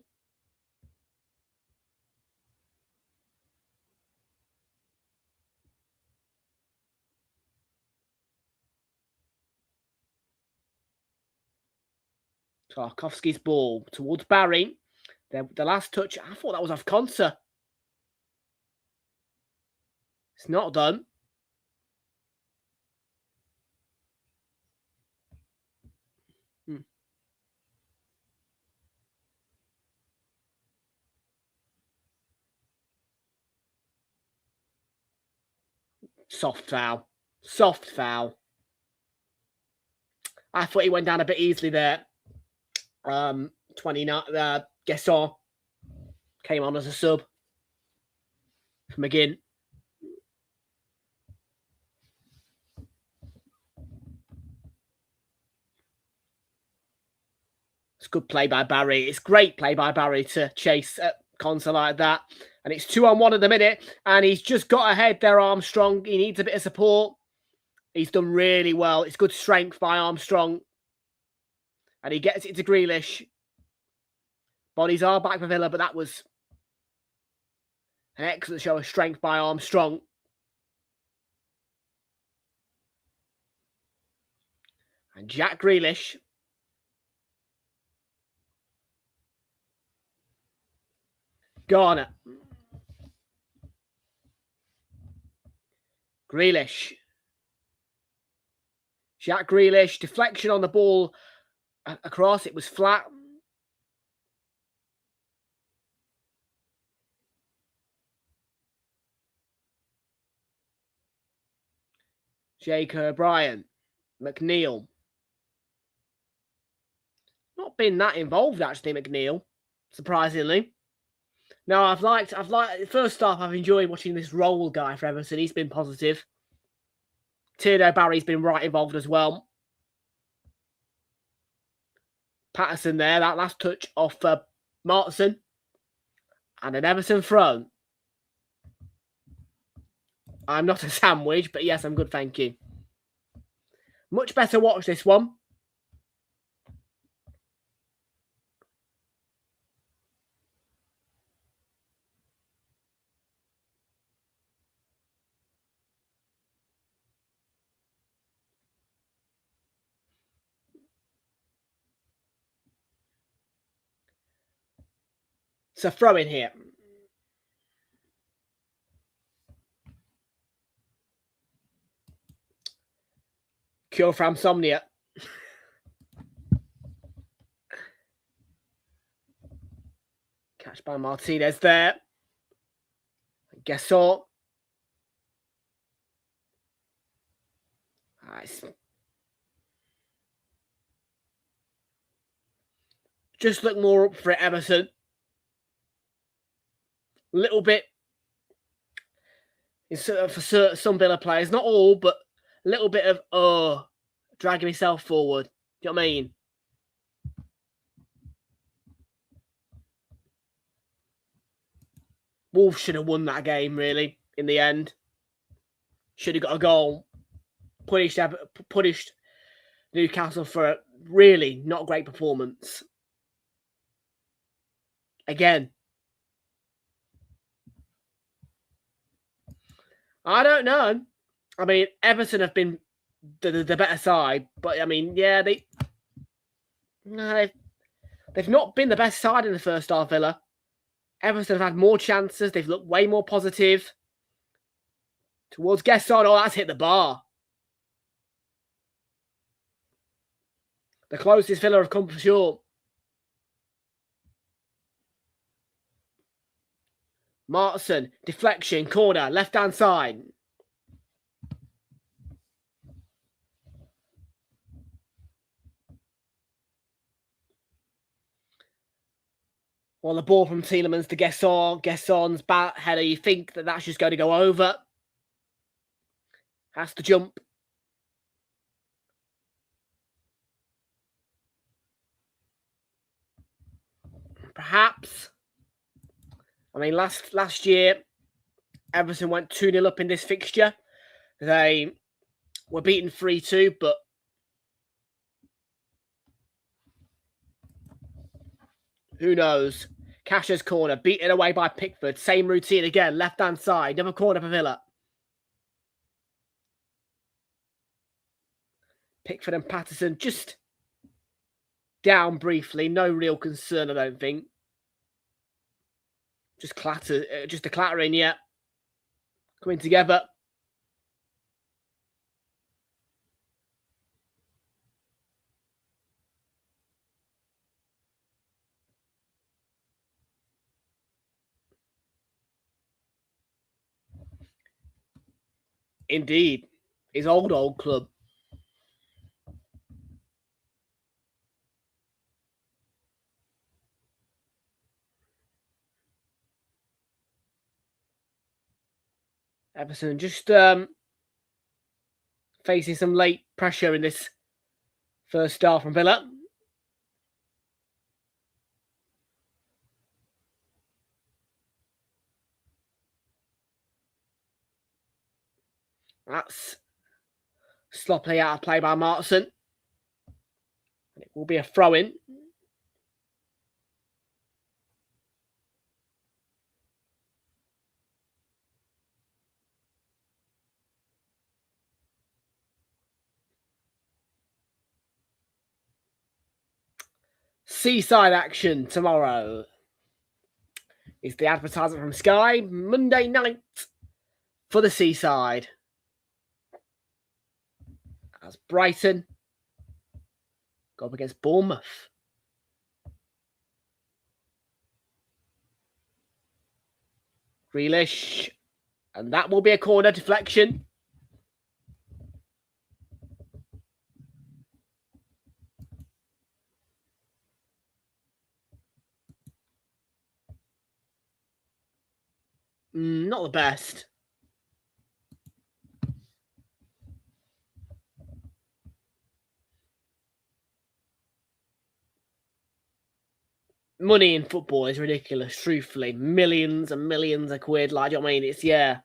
B: Tarkovsky's ball towards Barry. The last touch, I thought that was off Konsa. It's not done. Soft foul. Soft foul. I thought he went down a bit easily there. 29. Guesson came on as a sub for McGinn. It's good play by Barry. It's great play by Barry to chase Konsa like that. And it's 2-on-1 at the minute. And he's just got ahead there, Armstrong. He needs a bit of support. He's done really well. It's good strength by Armstrong. And he gets it to Grealish. Bodies are back for Villa, but that was an excellent show of strength by Armstrong. And Jack Grealish. Garner. Grealish. Jack Grealish. Deflection on the ball across. It was flat. Jake O'Brien. McNeil. Not been that involved, actually, McNeil. Surprisingly. No, I've liked first half, I've enjoyed watching this Roll guy for Everton. He's been positive. Tierno Barry's been right involved as well. Patterson there, that last touch off Martson. And an Everton throw. I'm not a sandwich, but yes, I'm good, thank you. Much better watch this one. It's a throw in here. Cure for insomnia. Catch by Martinez there. Gasol. Nice. Just look more up for it, Everton. Little bit for some Villa players, not all, but a little bit of dragging himself forward. Do you know what I mean? Wolves should have won that game, really, in the end. Should have got a goal. Punished Newcastle for a really not great performance. Again. I don't know. I mean, Everton have been the better side, but I mean, yeah, they've not been the best side in the first half, Villa. Everton have had more chances. They've looked way more positive. Towards Gesson. Oh, that's hit the bar. The closest Villa have come for sure. Martin, deflection, corner, left-hand side. Well, the ball from Tielemans to Gesson. Gesson's bat header. You think that that's just going to go over. Has to jump. Perhaps. I mean, last year, Everton went 2-0 up in this fixture. They were beaten 3-2, but who knows? Cash's corner, beaten away by Pickford. Same routine again, left-hand side. Another corner for Villa. Pickford and Patterson just down briefly. No real concern, I don't think. Just a clattering, yeah. Coming together. Indeed. His old club. Everton just facing some late pressure in this first half from Villa. That's sloppily out of play by Martin. It will be a throw-in. Seaside action tomorrow is the advertisement from Sky. Monday night for the Seaside. As Brighton go up against Bournemouth. Grealish. And that will be a corner deflection. Not the best. Money in football is ridiculous, truthfully. Millions and millions of quid. Like, you know what I mean? It's, yeah.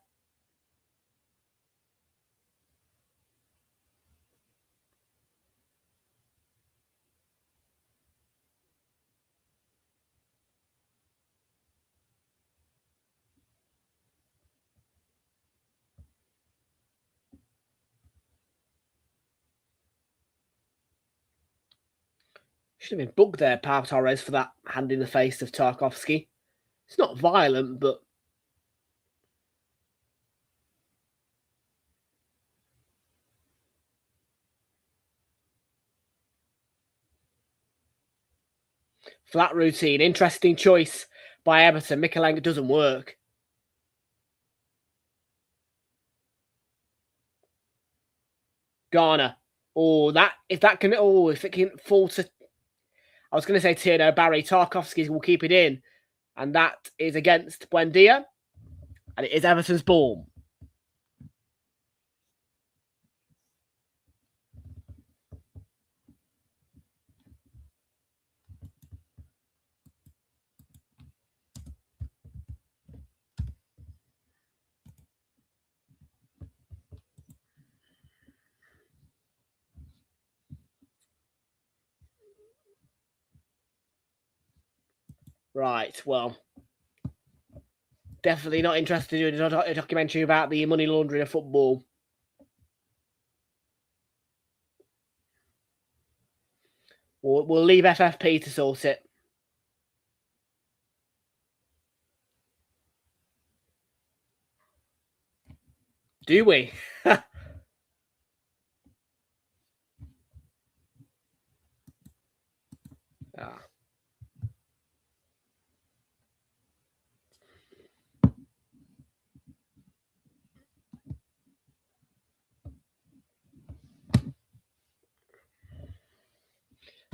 B: Should have been booked there, Pau Torres, for that hand in the face of Tarkovsky. It's not violent, but flat routine. Interesting choice by Everton. Mikalenga doesn't work. Garner. Oh, if it can fall to, I was going to say Tierno Barry. Tarkovsky will keep it in, and that is against Buendia, and it is Everton's ball. Right, well, definitely not interested in a documentary about the money laundering of football. We'll leave FFP to sort it. Do we? Ah.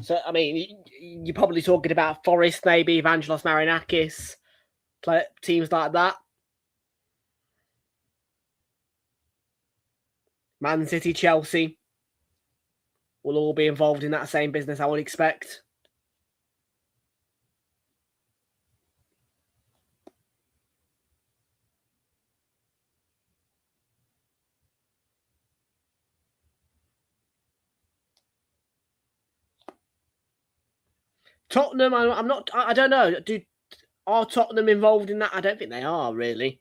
B: So, I mean, you're probably talking about Forest, maybe, Evangelos Marinakis, teams like that. Man City, Chelsea will all be involved in that same business, I would expect. Tottenham, I'm not. I don't know. Are Tottenham involved in that? I don't think they are really.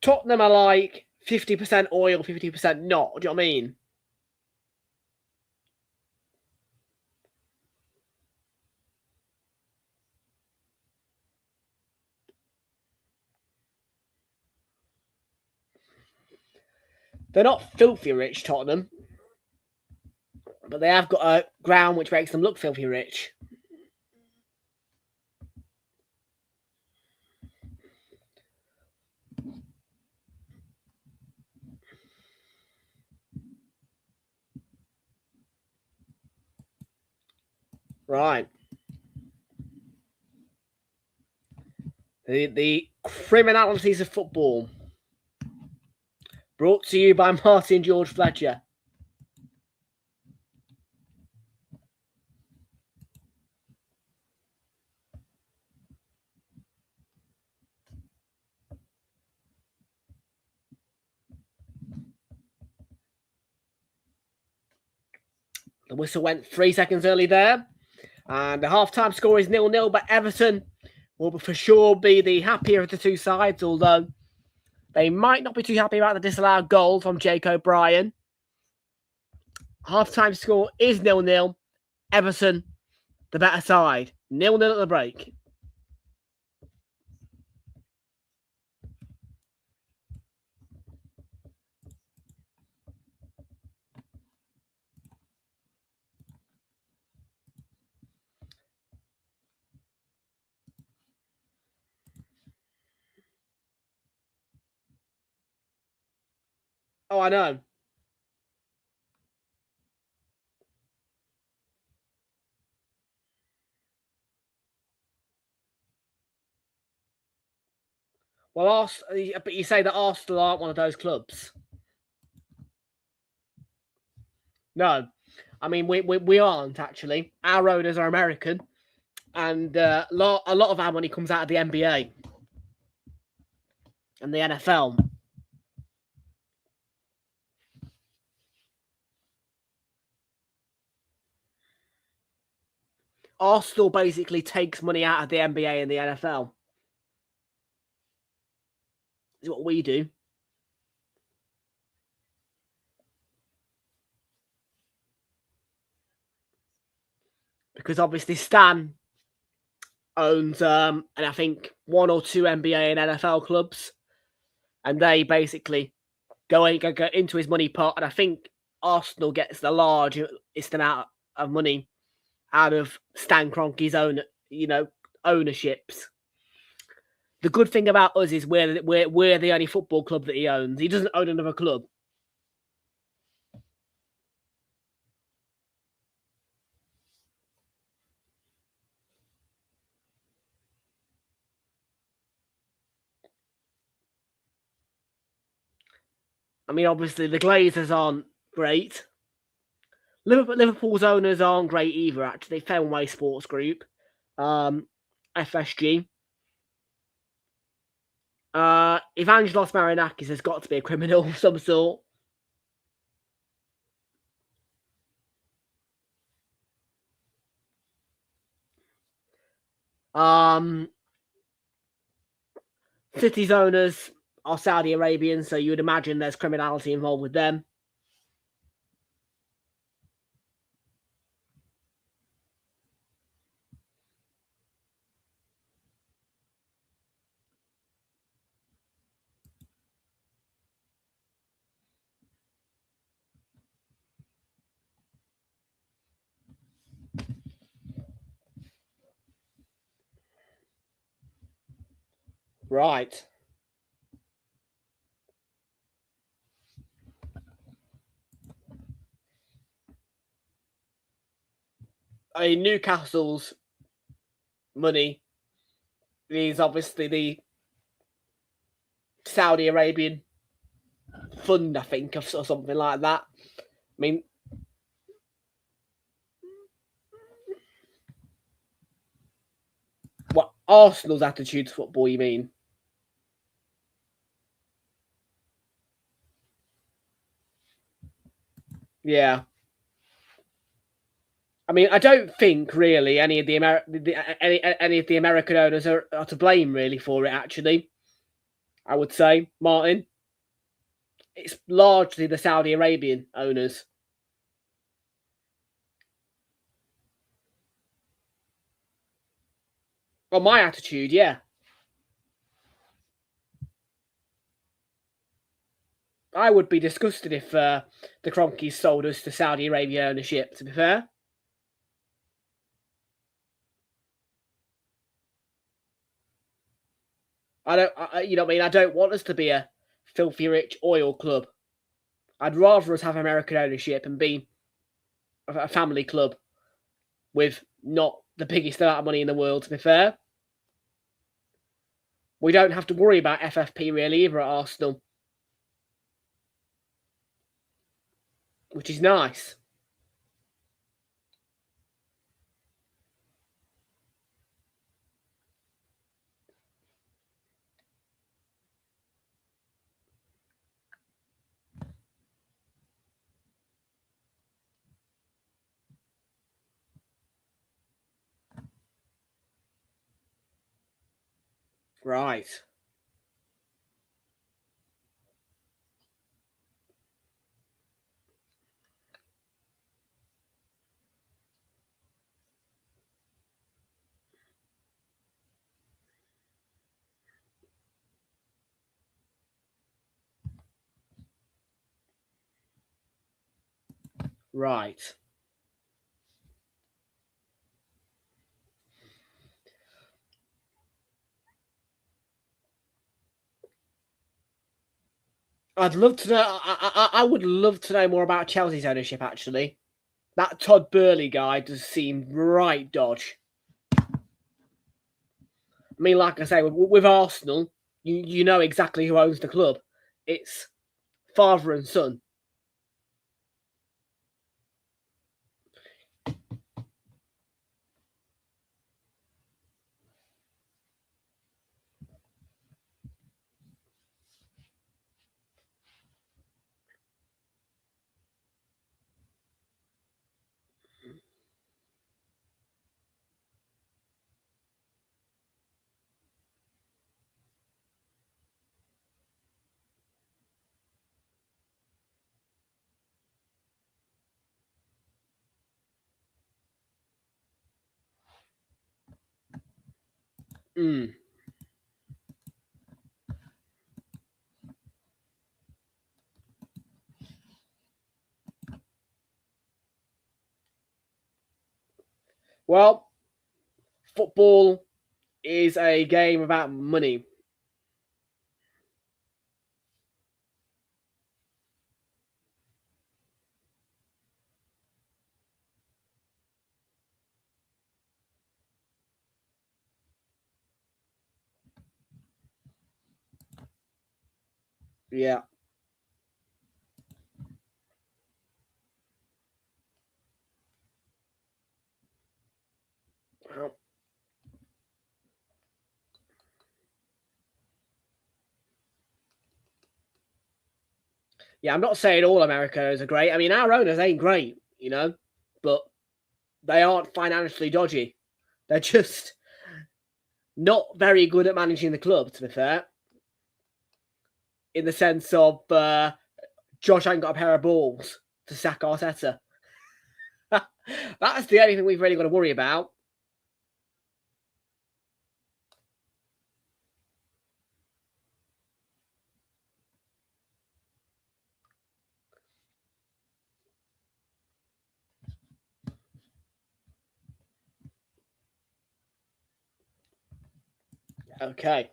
B: Tottenham are like 50% oil, 50% not. Do you know what I mean? They're not filthy rich, Tottenham, but they have got a ground which makes them look filthy rich. Right. The criminalities of football. Brought to you by Martin George Fletcher. The whistle went 3 seconds early there. And the half-time score is 0-0, but Everton will for sure be the happier of the two sides, although they might not be too happy about the disallowed goal from Jake O'Brien. Half-time score is 0-0. Everton, the better side. 0-0 at the break. Oh, I know. Well, but you say that Arsenal aren't one of those clubs. No. I mean, we aren't, actually. Our owners are American. And a lot of our money comes out of the NBA and the NFL. Arsenal basically takes money out of the NBA and the NFL. Is what we do. Because obviously Stan owns, and I think 1 or 2 NBA and NFL clubs, and they basically go into his money pot. And I think Arsenal gets the largest amount of money out of Stan Kroenke's own, ownerships. The good thing about us is we're the only football club that he owns. He doesn't own another club. I mean, obviously, the Glazers aren't great. Liverpool's owners aren't great either, actually. Fenway Sports Group, FSG. Evangelos Marinakis has got to be a criminal of some sort. City's owners are Saudi Arabian, so you would imagine there's criminality involved with them. Right. I mean, Newcastle's money is obviously the Saudi Arabian fund, I think, or something like that. I mean, what Arsenal's attitude to football, you mean? Yeah. I mean, I don't think really any of the American owners are to blame really for it. Actually, I would say, Martin, it's largely the Saudi Arabian owners. Well, my attitude, yeah. I would be disgusted if the Kroenkes sold us to Saudi Arabia ownership, to be fair. I don't want us to be a filthy rich oil club. I'd rather us have American ownership and be a family club with not the biggest amount of money in the world, to be fair. We don't have to worry about FFP really either at Arsenal, which is nice. Right. Right. I'd love to know. I would love to know more about Chelsea's ownership. Actually, that Todd Burley guy does seem right dodge. I mean, like I say, with Arsenal, you know exactly who owns the club. It's father and son. Well, football is a game about money. Yeah. Well, yeah, I'm not saying all Americans are great. I mean, our owners ain't great, you know, but they aren't financially dodgy. They're just not very good at managing the club, to be fair. In the sense of Josh ain't got a pair of balls to sack Arteta. That's the only thing we've really got to worry about. Okay.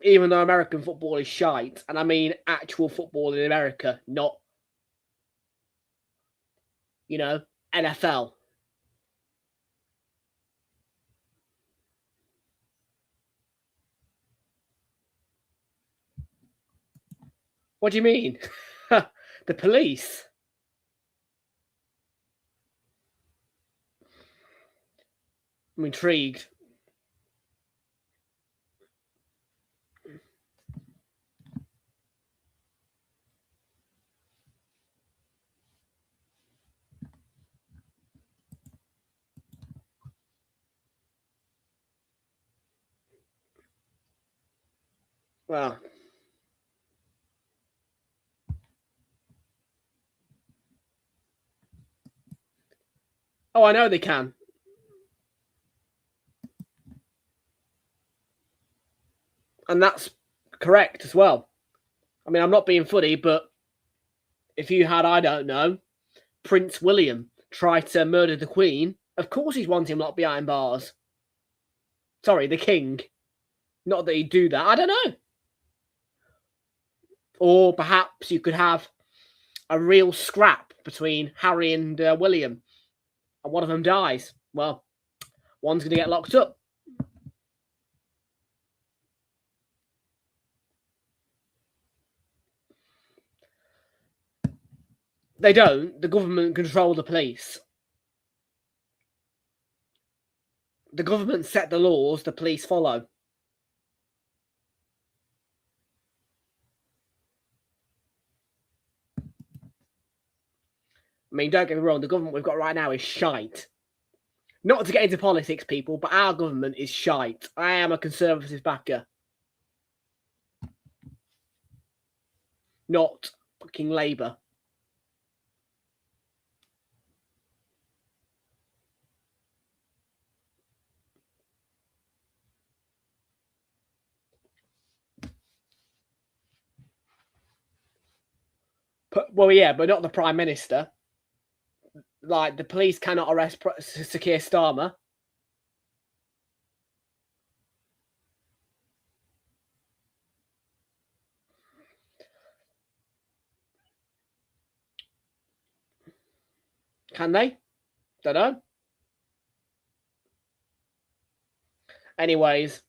B: Even though American football is shite, and I mean actual football in America, not, you know, NFL. What do you mean? The police? I'm intrigued. Well, oh, I know they can. And that's correct as well. I mean, I'm not being funny, but if you had, I don't know, Prince William try to murder the Queen, of course he'd want him locked behind bars. Sorry, the King. Not that he'd do that. I don't know. Or perhaps you could have a real scrap between Harry and William, and one of them dies. Well, one's going to get locked up. They don't. The government control the police. The government set the laws, the police follow. I mean, don't get me wrong, the government we've got right now is shite. Not to get into politics, people, but our government is shite. I am a Conservative backer. Not fucking Labour. Well, yeah, but not the Prime Minister. Like, the police cannot arrest Sir Keir Starmer. Can they? Don't know. Anyways.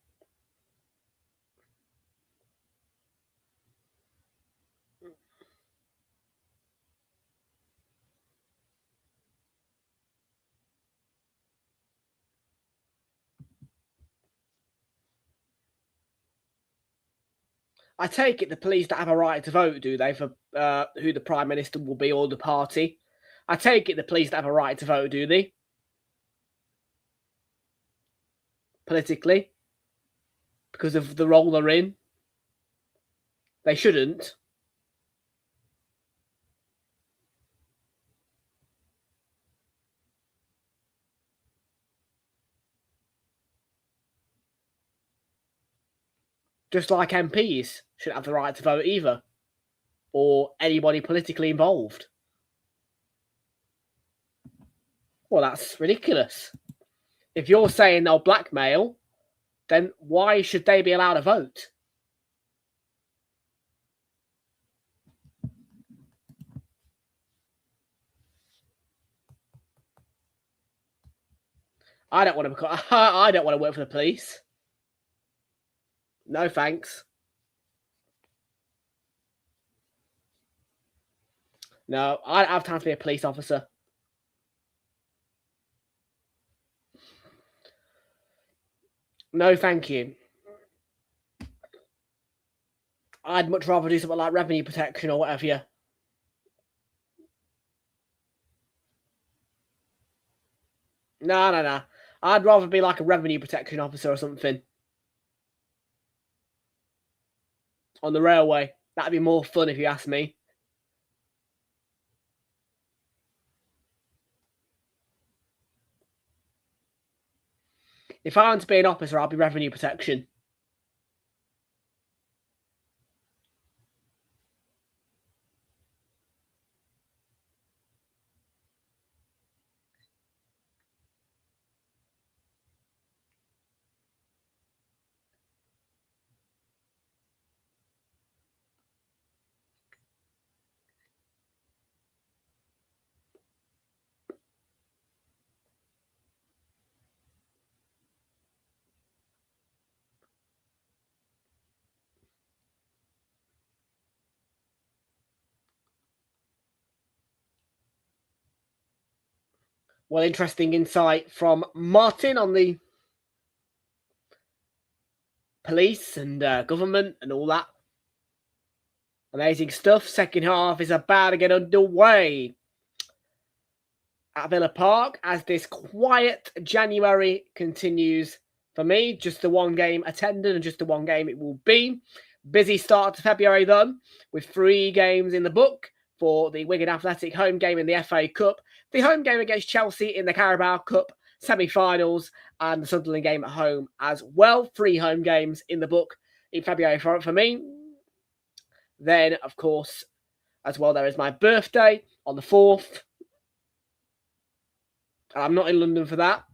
B: I take it the police don't have a right to vote, do they, for who the Prime Minister will be or the party? I take it the police don't have a right to vote, do they? Politically? Because of the role they're in? They shouldn't. Just like MPs shouldn't have the right to vote either. Or anybody politically involved. Well, that's ridiculous. If you're saying they'll blackmail, then why should they be allowed to vote? I don't want to work for the police. No thanks. No, I don't have time to be a police officer. No, thank you. I'd much rather do something like revenue protection or whatever. Yeah. No. I'd rather be like a revenue protection officer or something. On the railway. That'd be more fun if you ask me. If I want to be an officer, I'll be revenue protection. Well, interesting insight from Martin on the police and government and all that. Amazing stuff. Second half is about to get underway at Villa Park as this quiet January continues for me. Just the one game attended and just the one game it will be. Busy start to February though, with 3 games in the book for the Wigan Athletic home game in the FA Cup, the home game against Chelsea in the Carabao Cup semi-finals, and the Sunderland game at home as well. 3 home games in the book in February for me. Then, of course, as well, there is my birthday on the 4th. I'm not in London for that.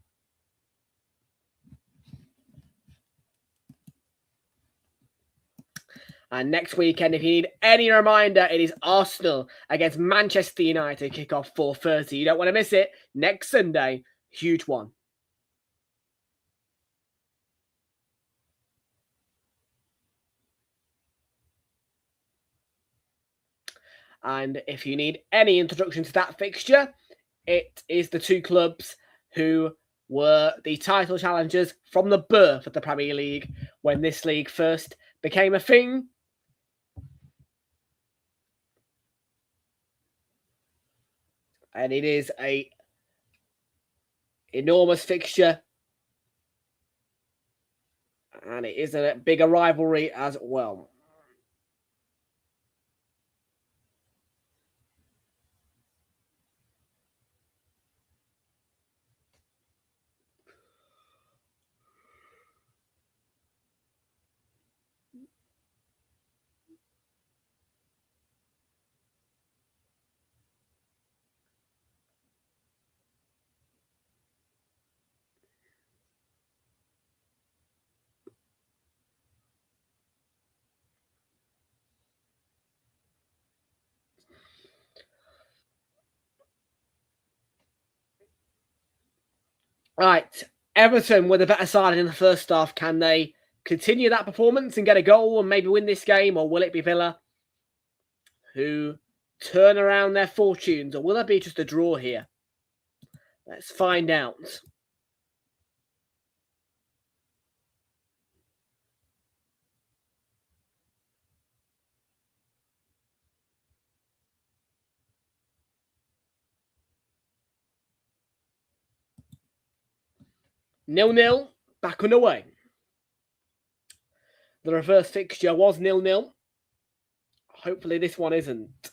B: And next weekend, if you need any reminder, it is Arsenal against Manchester United, kick-off 4:30. You don't want to miss it. Next Sunday, huge one. And if you need any introduction to that fixture, it is the 2 clubs who were the title challengers from the birth of the Premier League when this league first became a thing. And it is a enormous fixture. And it is a bigger rivalry as well. Right, Everton were the better side in the first half. Can they continue that performance and get a goal and maybe win this game? Or will it be Villa who turn around their fortunes? Or will it be just a draw here? Let's find out. Nil-nil, back underway. The reverse fixture was 0-0. Hopefully this one isn't.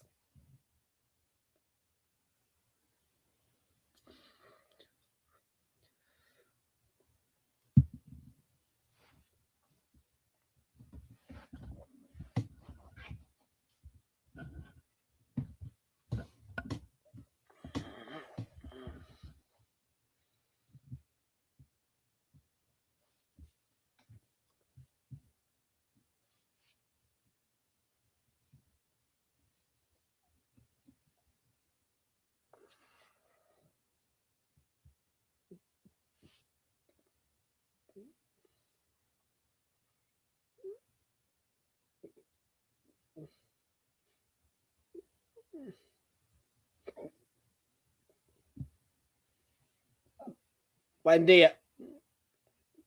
B: Wendy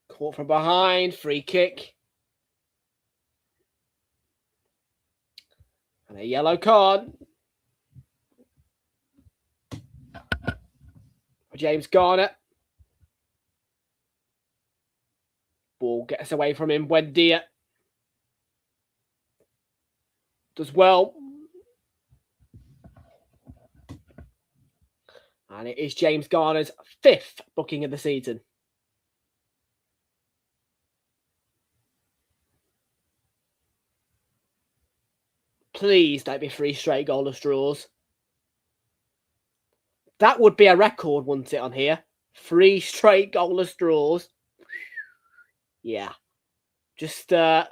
B: caught from behind, free kick. And a yellow card. For James Garner. Ball gets away from him. Wendy does well. And it is James Garner's 5th booking of the season. Please don't be 3 straight goalless draws. That would be a record, wouldn't it, on here? 3 straight goalless draws. Yeah. Just, no.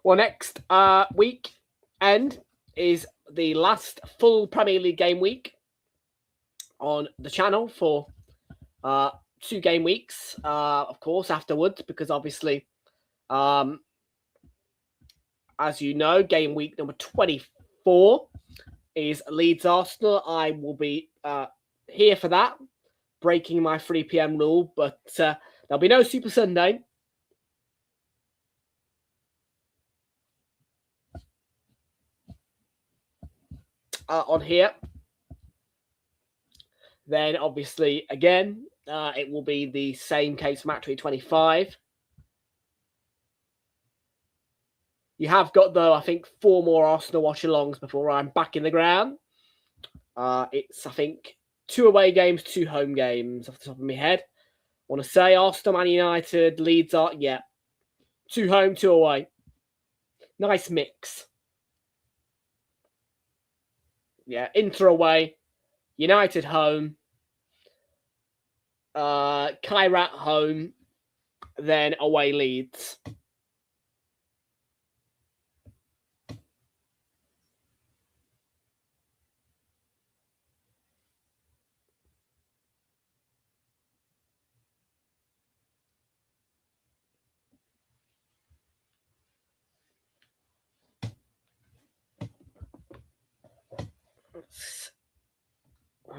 B: Well, next weekend is the last full Premier League game week on the channel for 2 game weeks, of course, afterwards, because obviously, as you know, game week number 24 is Leeds Arsenal. I will be here for that, breaking my 3 p.m. rule, but there'll be no Super Sunday. On here. Then, obviously, again, it will be the same case match week 25. You have got, though, I think 4 more Arsenal watch-alongs before I'm back in the ground. It's, I think, 2 away games, 2 home games off the top of my head. I want to say Arsenal, Man United, Leeds are, 2 home, 2 away. Nice mix. Yeah, Inter away, United home, Kairat home, then away Leeds.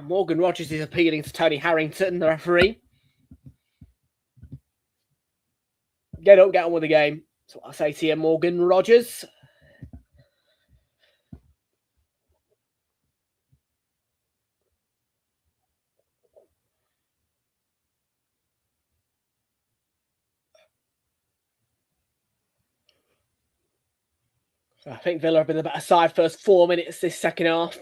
B: Morgan Rogers is appealing to Tony Harrington, the referee. Get up, get on with the game. That's what I say to you, Morgan Rogers. I think Villa have been the better side first 4 minutes this second half.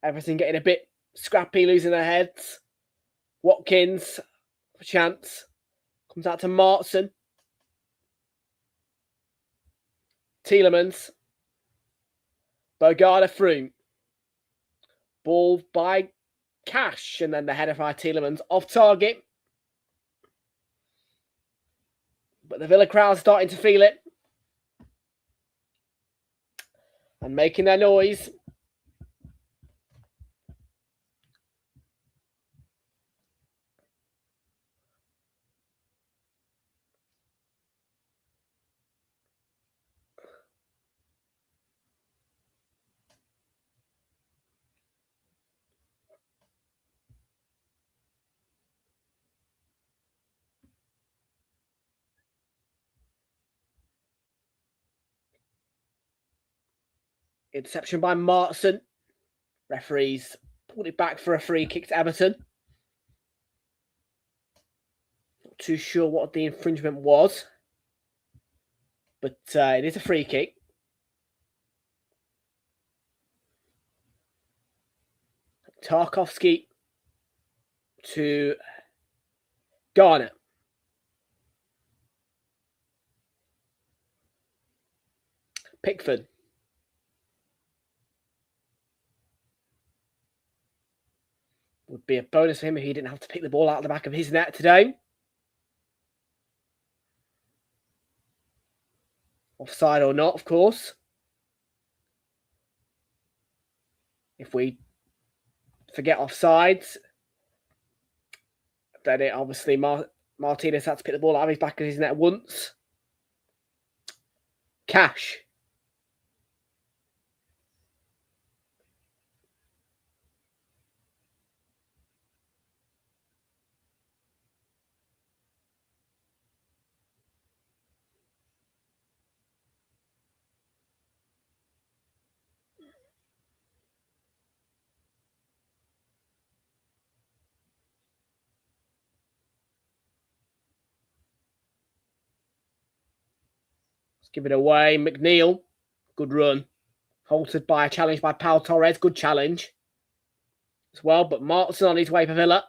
B: Everything getting a bit scrappy, losing their heads. Watkins, for chance. Comes out to Martson. Tielemans. Bogarda through. Ball by Cash. And then the header by Tielemans off target. But the Villa crowd starting to feel it. And making their noise. Interception by Martin. Referees pulled it back for a free kick to Everton. Not too sure what the infringement was, but it is a free kick. Tarkovsky to Garner. Pickford. Would be a bonus for him if he didn't have to pick the ball out of the back of his net today. Offside or not, of course. If we forget offsides, then it obviously Martinez had to pick the ball out of his back of his net once. Cash. Let's give it away. McNeil. Good run. Halted by a challenge by Pau Torres. Good challenge as well. But Martin on his way for Villa.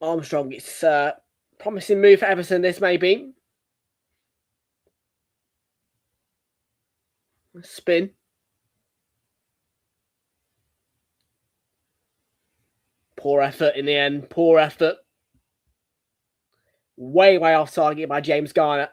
B: Armstrong. It's a promising move for Everton, this may be. Spin. Poor effort in the end. Poor effort. Way off target by James Garner.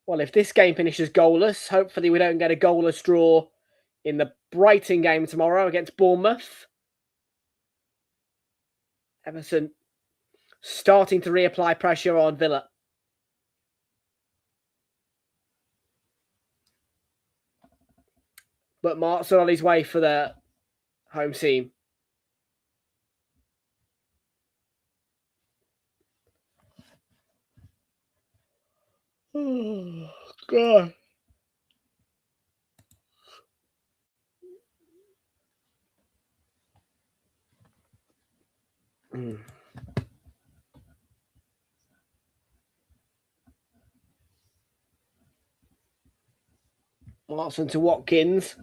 B: Well, if this game finishes goalless, hopefully we don't get a goalless draw in the Brighton game tomorrow against Bournemouth. Everton starting to reapply pressure on Villa. But Mark's on his way for the home team. Oh, God. Watson to Watkins.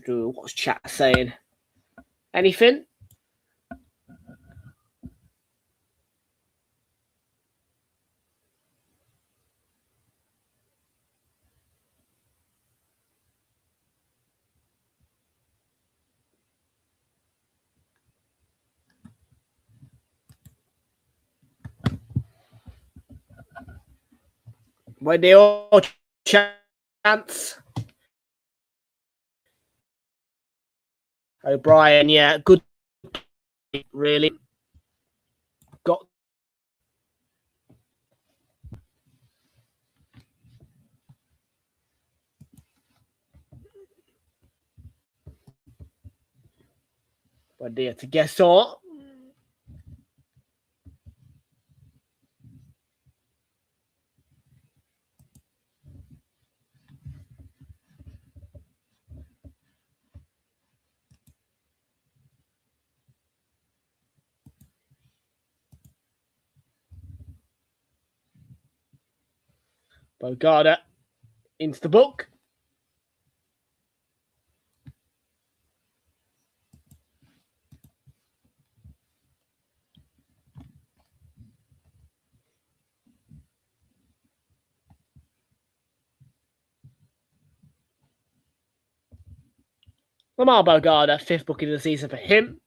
B: What's chat saying? Anything? When they all chance. O'Brien, yeah, good. Really got. But dear to guess what? Bogarda into the book. Lamar Bogarda, 5th booking of the season for him.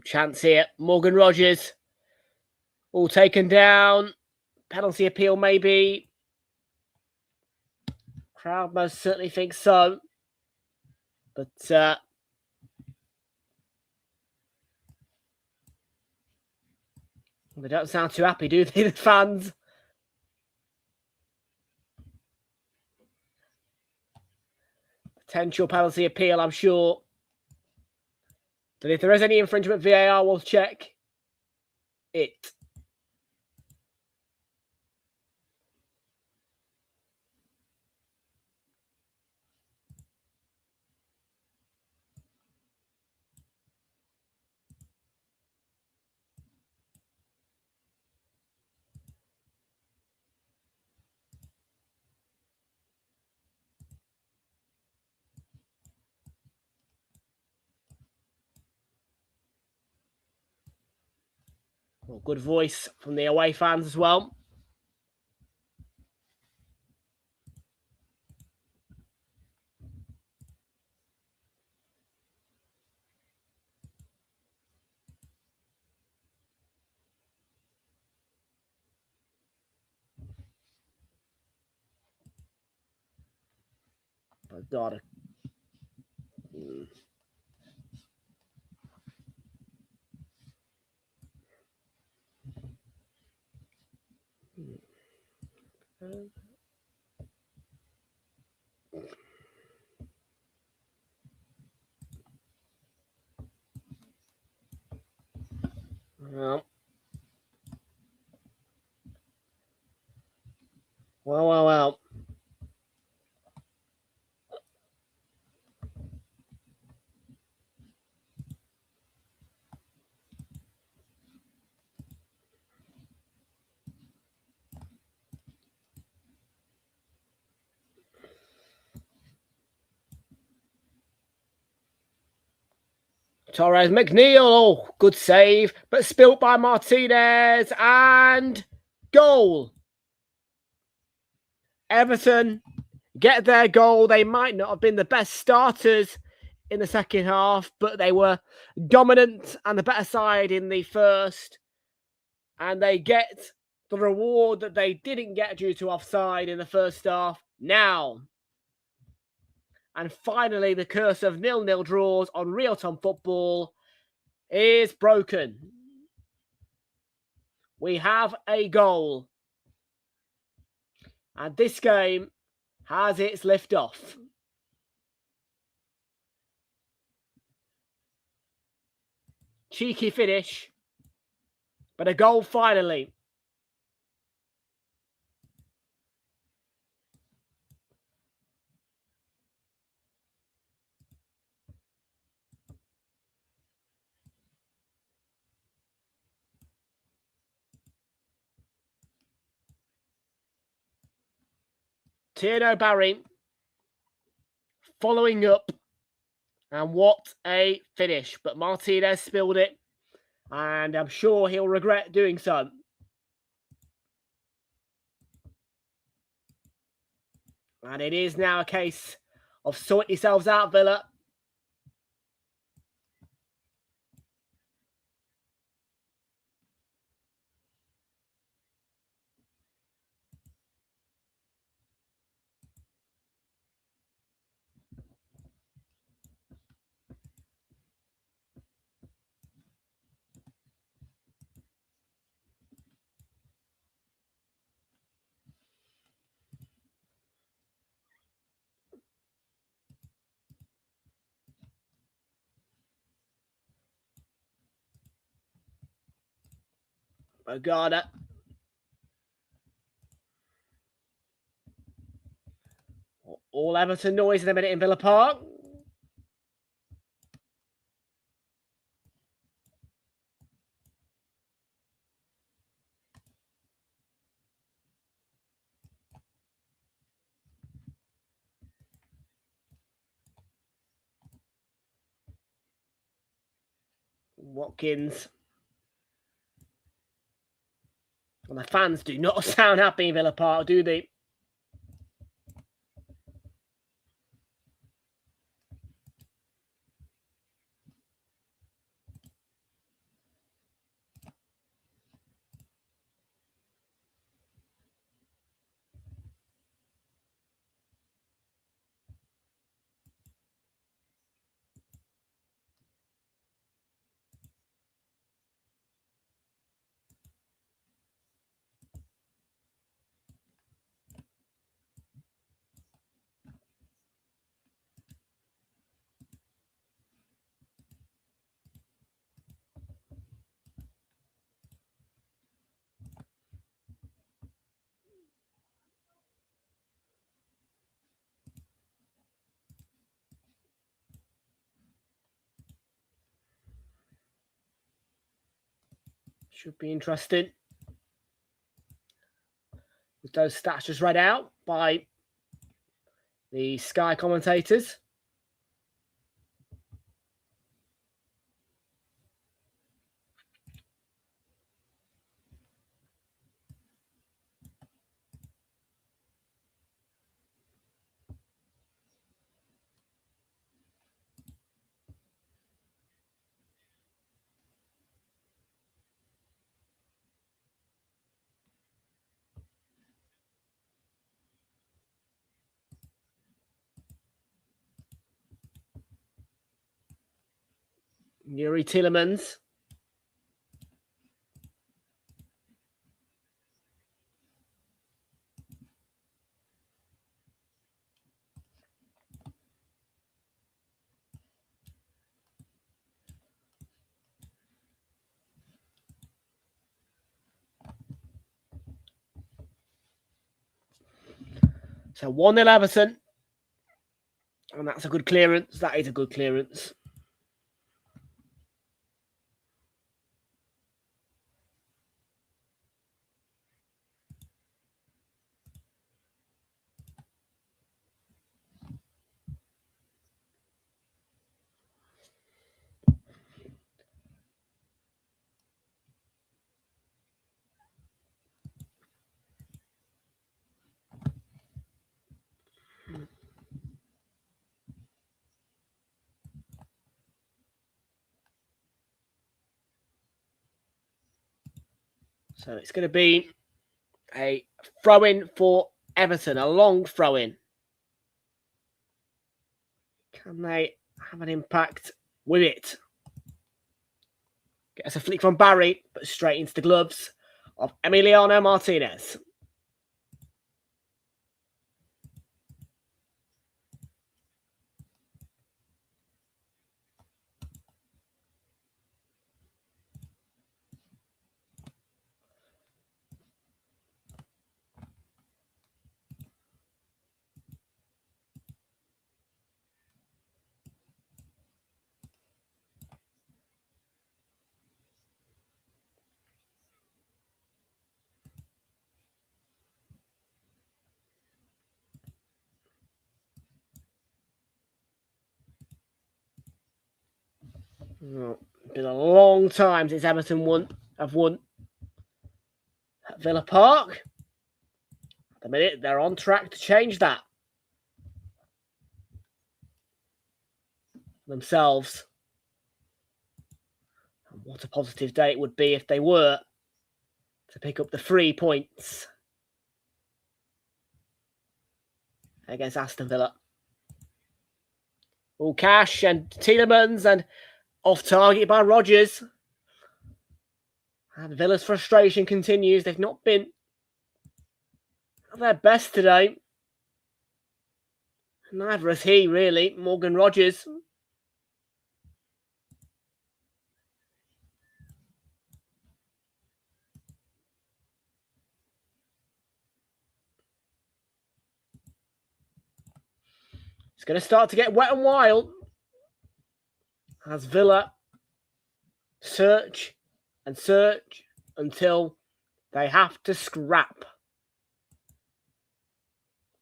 B: Chance here. Morgan Rogers. All taken down. Penalty appeal, maybe. Crowd most certainly thinks so. But they don't sound too happy, do they, the fans? Potential penalty appeal, I'm sure. But if there is any infringement, VAR will check it. Well, good voice from the away fans as well. But God. Well. Torres McNeil, oh, good save, but spilt by Martinez, and goal. Everton get their goal. They might not have been the best starters in the second half, but they were dominant and the better side in the first. And they get the reward that they didn't get due to offside in the first half now. And finally, the curse of 0-0 draws on Realltom football is broken. We have a goal. And this game has its lift-off. Cheeky finish, but a goal finally. Tierno Barry following up, and what a finish. But Martinez spilled it, and I'm sure he'll regret doing so. And it is now a case of sort yourselves out, Villa. Ogada. All Everton noise in a minute in Villa Park. Watkins. And the fans do not sound happy in Villa Park, do they? Should be interesting. With those stats just read out by the Sky commentators. Yuri Tielemans. So 1-0 Everton. And that's a good clearance. That is a good clearance. So it's going to be a throw-in for Everton, a long throw-in. Can they have an impact with it? Gets a flick from Barry, but straight into the gloves of Emiliano Martinez. Oh, been a long time since Everton have won at Villa Park. At the minute, they're on track to change that themselves. And what a positive day it would be if they were to pick up the 3 points against Aston Villa. All Cash and Tielemans and off target by Rodgers. And Villa's frustration continues. They've not been at their best today. Neither has he, really, Morgan Rodgers. going to start to get wet and wild as Villa search and search until they have to scrap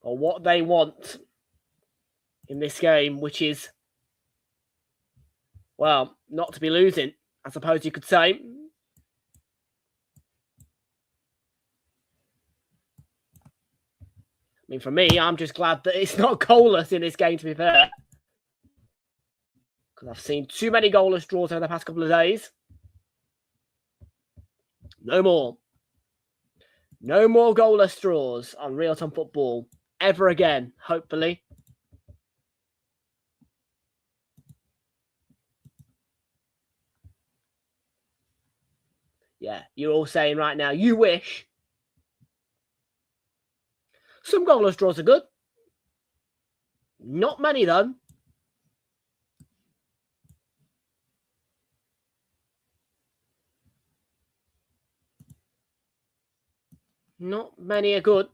B: for what they want in this game, which is, well, not to be losing, I suppose you could say. I mean, for me, I'm just glad that it's not goalless in this game, to be fair. Because I've seen too many goalless draws over the past couple of days. No more. No more goalless draws on Realltom football ever again, hopefully. Yeah, you're all saying right now, you wish. Some goalless draws are good. Not many, though. Not many are good.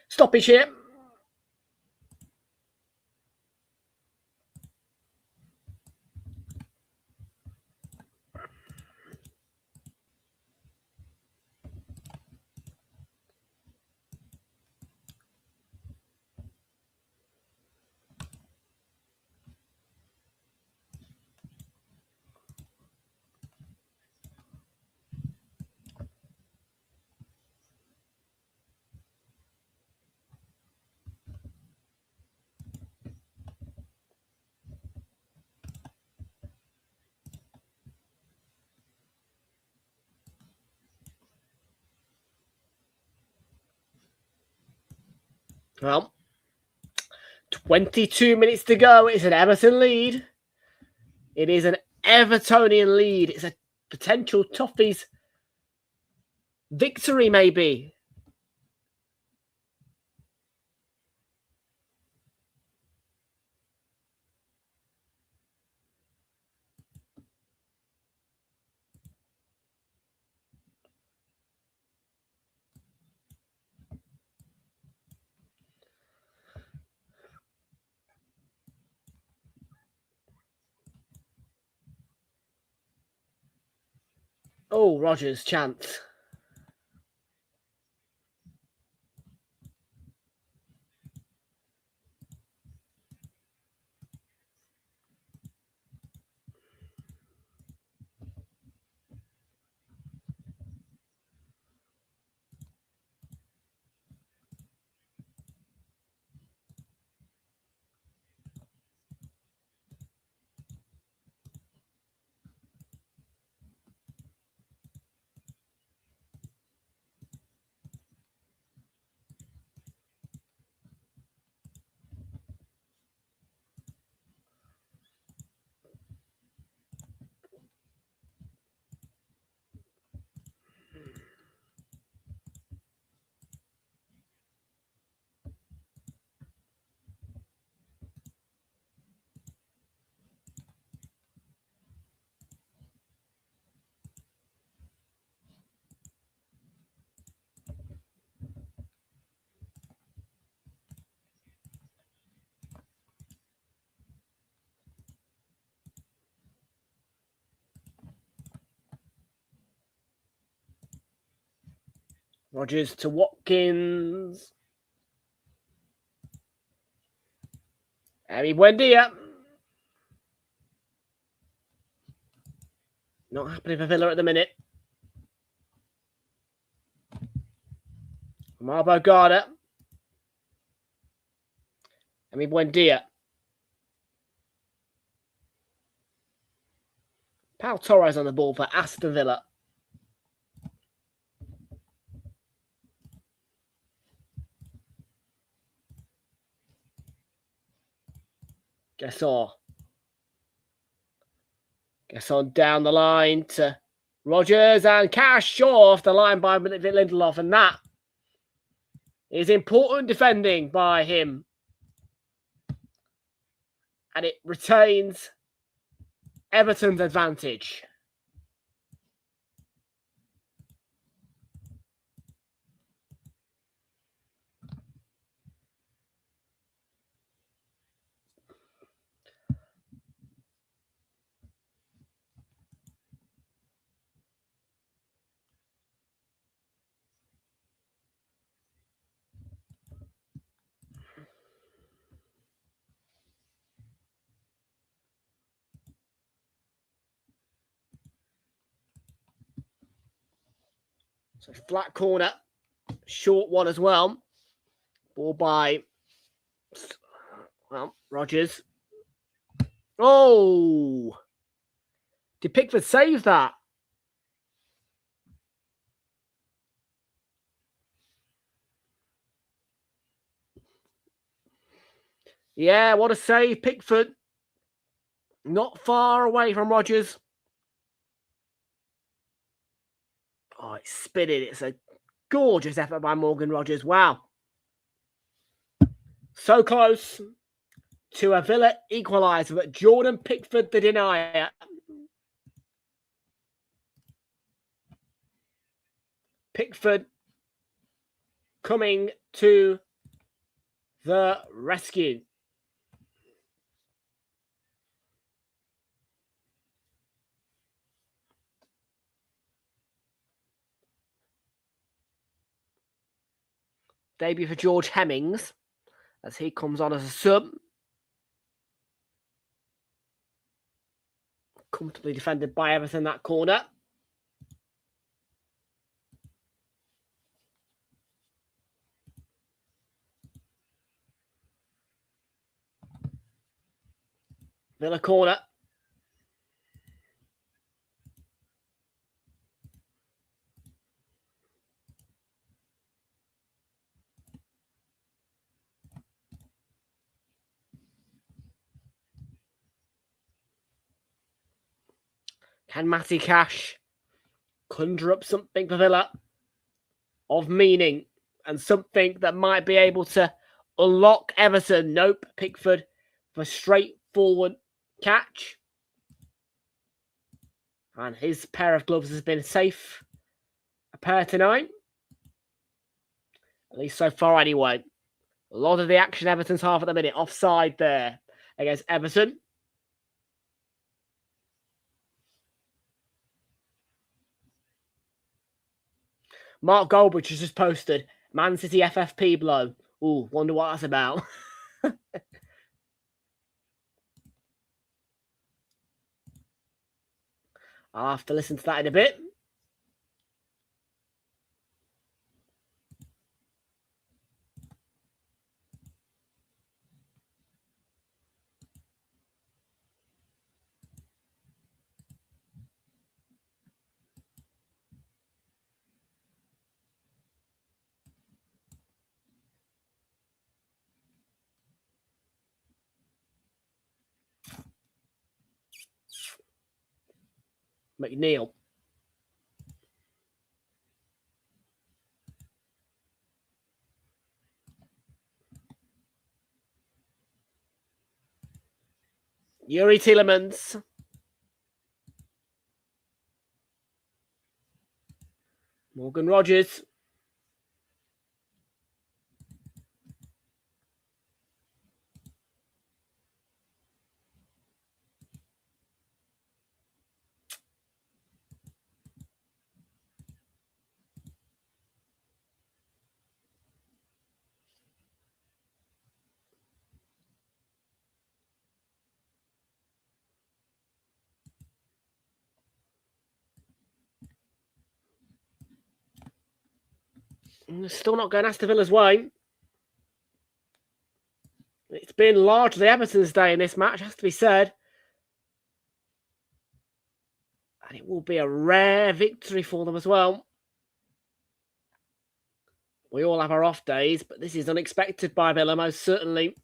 B: Stoppage here. Well, 22 minutes to go. It's an Everton lead. It is an Evertonian lead. It's a potential Toffees victory, maybe. Oh, Rodgers, chance. Rodgers to Watkins. Buendia. Not happening for Villa at the minute. Marbo Garda. Buendia. Pau Torres on the ball for Aston Villa. Gasol down the line to Rodgers and Cash short off the line by Lindelof, and that is important defending by him. And it retains Everton's advantage. So flat corner, short one as well. Ball by, well, Rodgers. Oh! Did Pickford save that? Yeah, what a save, Pickford. Not far away from Rodgers. Oh, it's spinning. It's a gorgeous effort by Morgan Rodgers. Wow. So close to a Villa equaliser, but Jordan Pickford the denier. Pickford coming to the rescue. Debut for George Hemmings as he comes on as a sub. Comfortably defended by Everton that corner. Villa corner. Can Matty Cash conjure up something for Villa of meaning and something that might be able to unlock Everton? Nope. Pickford for straightforward catch. And his pair of gloves has been safe. A pair tonight. At least so far anyway. A lot of the action Everton's half at the minute. Offside there against Everton. Mark Goldbridge has just posted Man City FFP blow. Ooh, wonder what that's about. I'll have to listen to that in a bit. McNeil. Yuri Tielemans. Morgan Rodgers. Still not going Aston Villa's way. It's been largely Everton's day in this match, has to be said. And it will be a rare victory for them as well. We all have our off days, but this is unexpected by Villa, most certainly.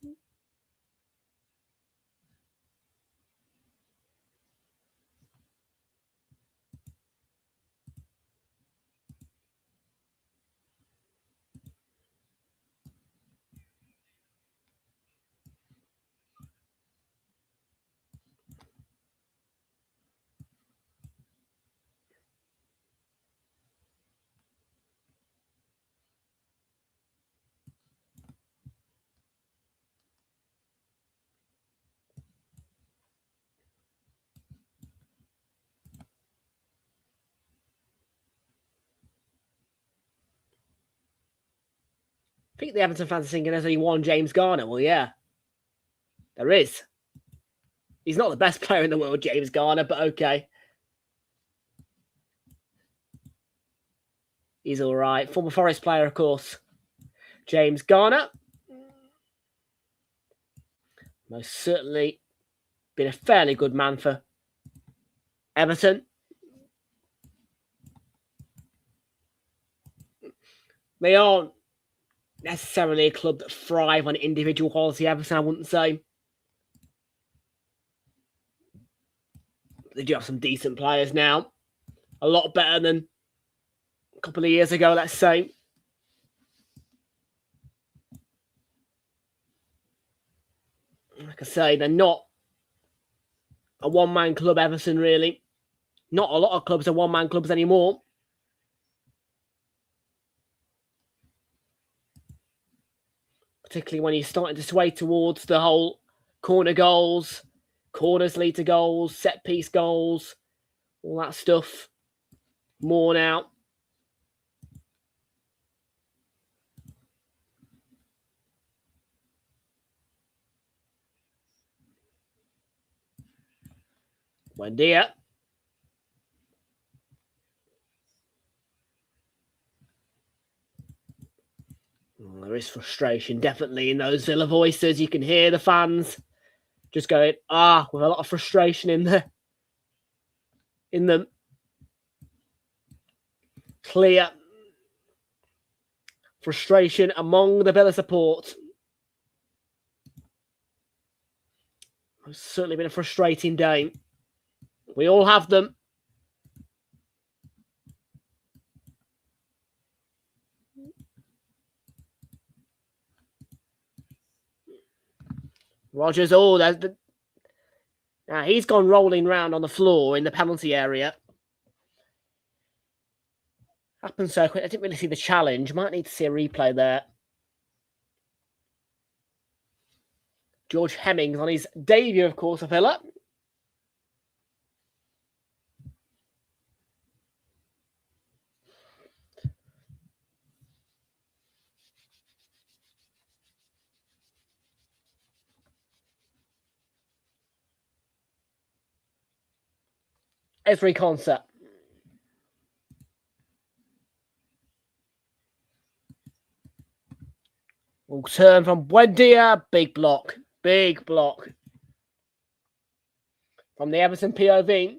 B: think the Everton fans are thinking there's only one James Garner. Well, yeah, there is. He's not the best player in the world, James Garner, but okay. He's all right. Former Forest player, of course. James Garner. Most certainly been a fairly good man for Everton. They aren't necessarily a club that thrive on individual quality, Everton, I wouldn't say. They do have some decent players now. A lot better than a couple of years ago, let's say. Like I say, they're not a one-man club, Everton, really. Not a lot of clubs are one-man clubs anymore. Particularly when you're starting to sway towards the whole corner goals, corners lead to goals, set-piece goals, all that stuff. More now. Buendia. There is frustration definitely in those Villa voices. You can hear the fans just going, with a lot of frustration in them. Clear frustration among the Villa support. It's certainly been a frustrating day. We all have them. Rodgers, now he's gone rolling round on the floor in the penalty area. Happened so quick. I didn't really see the challenge. Might need to see a replay there. George Hemmings on his debut, of course, for Villa. Every concert. Will turn from Buendia. Big block. Big block. From the Everton POV.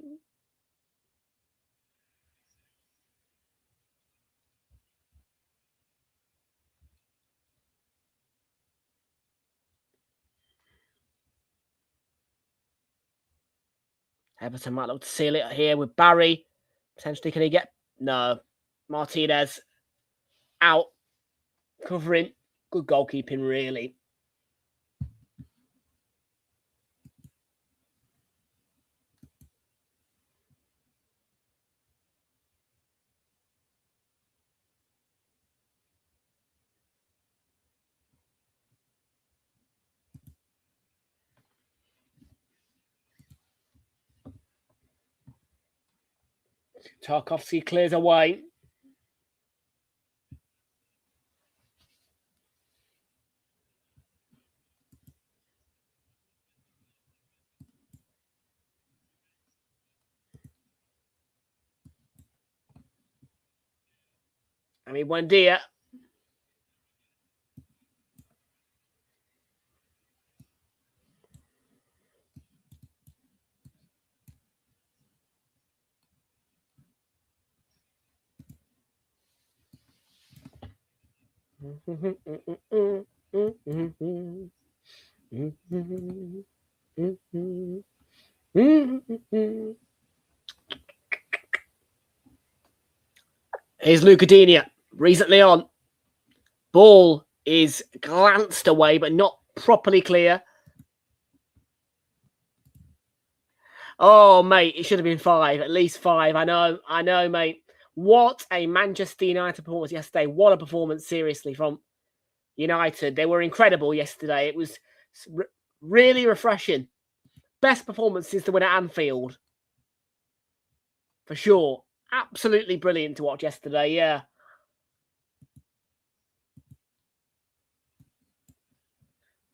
B: Everton might look to seal it here with Barry. Potentially, can he get... No. Martinez out. Covering. Good goalkeeping, really. Tarkovsky clears away. Buendia. Here's Lucadinha. Recently on. Ball is glanced away, but not properly clear. Oh, mate, it should have been 5. At least 5. I know, mate. What a Manchester United performance yesterday. What a performance, seriously, from United. They were incredible yesterday. It was really refreshing. Best performance since the win at Anfield. For sure. Absolutely brilliant to watch yesterday, yeah.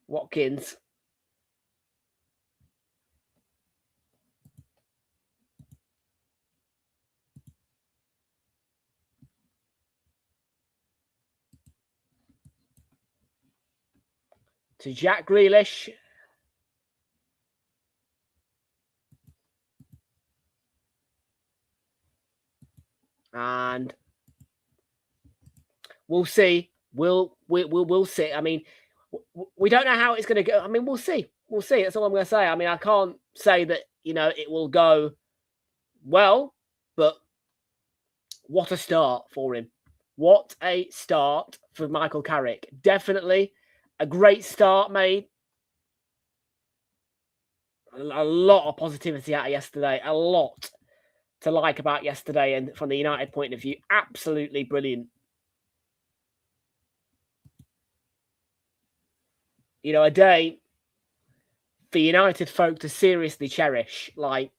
B: Watkins. To Jack Grealish. And we'll see. We'll see. I mean, we don't know how it's going to go. I mean, we'll see. We'll see. That's all I'm going to say. I mean, I can't say that, you know, it will go well, but what a start for him. What a start for Michael Carrick. Definitely a great start made. A lot of positivity out of yesterday. A lot to like about yesterday, and from the United point of view, absolutely brilliant. You know, a day for United folk to seriously cherish. Like,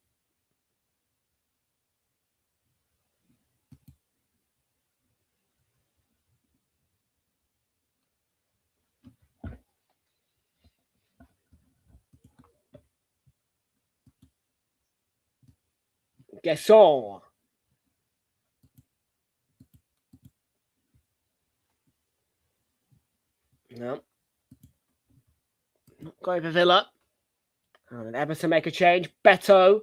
B: Gesson. No. Not going for Villa. And Everton make a change. Beto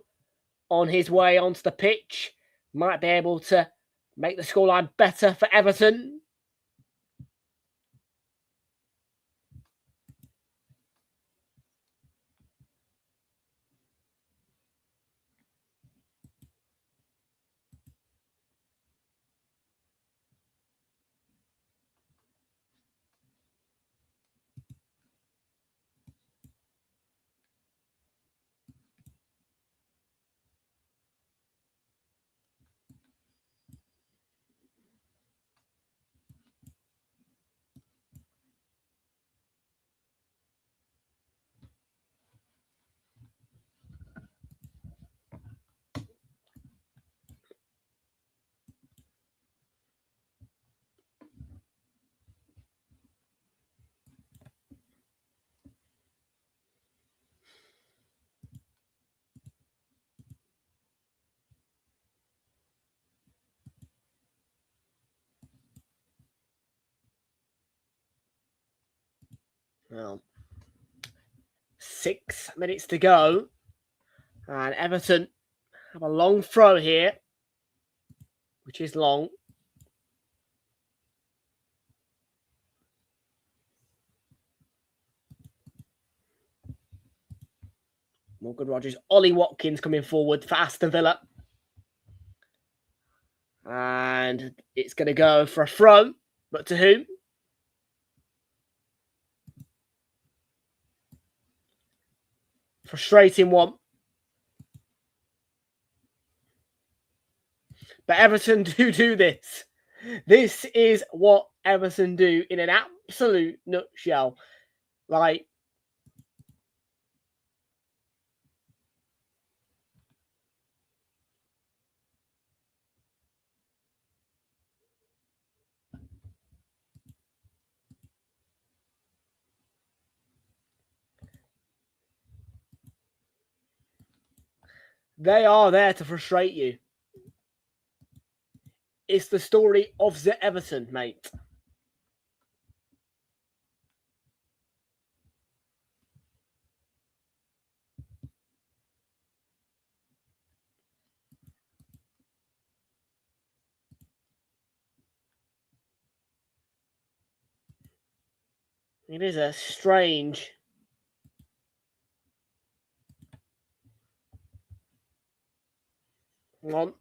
B: on his way onto the pitch. Might be able to make the scoreline better for Everton. Well, 6 minutes to go. And Everton have a long throw here, which is long. Morgan Rogers, Ollie Watkins coming forward for Aston Villa. And it's going to go for a throw, but to whom? Frustrating one. But Everton do this. This is what Everton do in an absolute nutshell. Like, they are there to frustrate you. It's the story of the Everton, mate. It is a strange... Come on.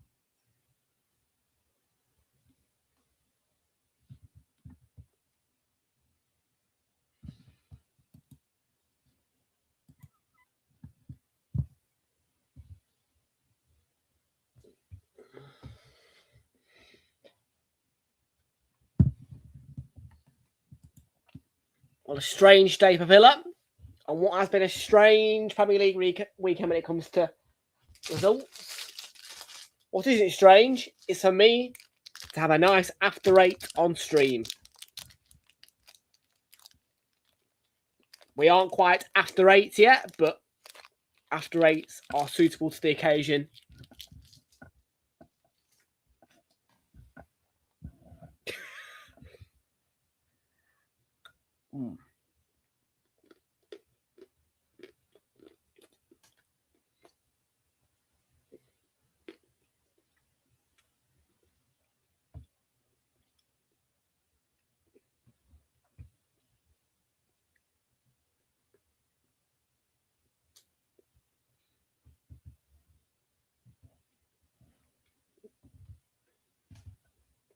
B: Well, a strange day for Villa, and what has been a strange Premier League weekend when it comes to results. What isn't strange is for me to have a nice after 8 on stream. We aren't quite after 8 yet, but after 8s are suitable to the occasion.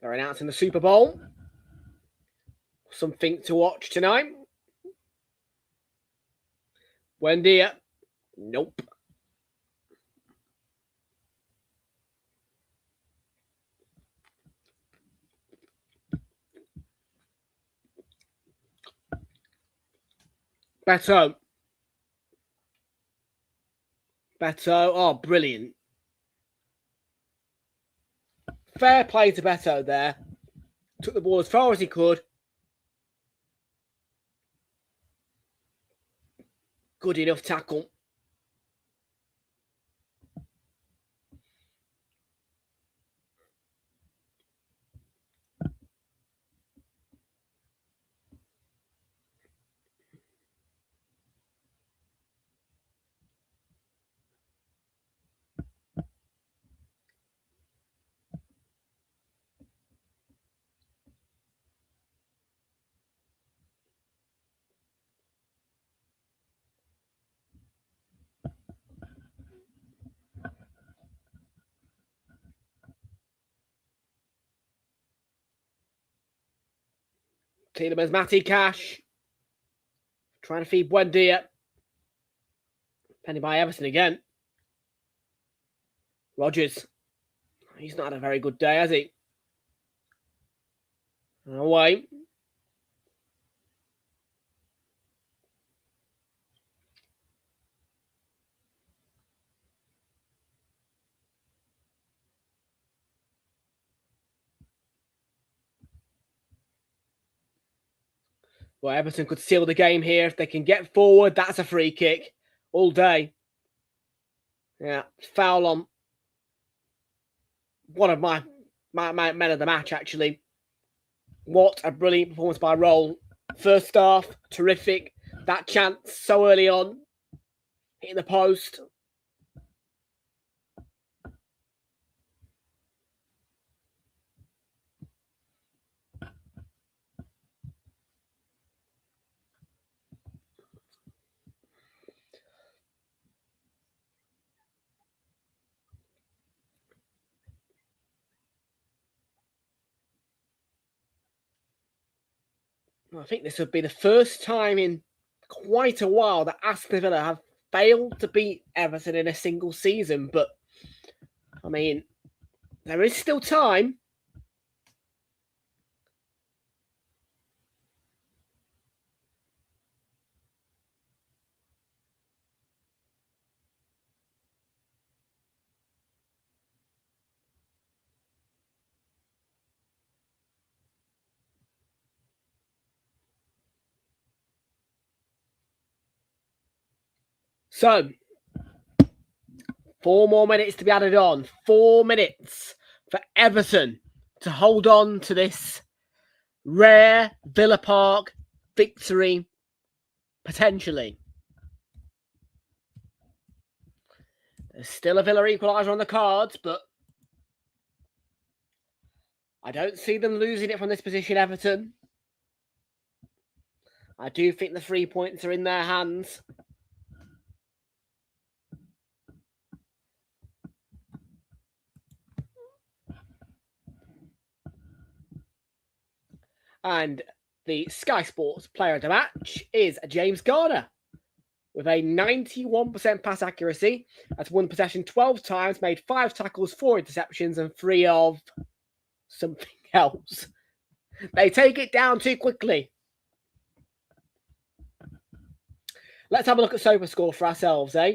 B: They're announcing the Super Bowl. Something to watch tonight. Wendy, nope. Beto. Oh, brilliant. Fair play to Beto there. Took the ball as far as he could. Good enough tackle. Tielemans, Matty, Cash. Trying to feed Buendia. Penny by Everton again. Rodgers. He's not had a very good day, has he? Away. Well, Everton could seal the game here. If they can get forward, that's a free kick all day. Yeah, foul on one of my men of the match, actually. What a brilliant performance by Roll. First half, terrific. That chance so early on, hitting the post. I think this would be the first time in quite a while that Aston Villa have failed to beat Everton in a single season. But, I mean, there is still time. So, 4 more minutes to be added on. 4 minutes for Everton to hold on to this rare Villa Park victory, potentially. There's still a Villa equaliser on the cards, but I don't see them losing it from this position, Everton. I do think the 3 points are in their hands. And the Sky Sports player of the match is James Garner with a 91% pass accuracy. Has won possession 12 times, made 5 tackles, 4 interceptions, and 3 of something else. They take it down too quickly. Let's have a look at SofaScore for ourselves, eh?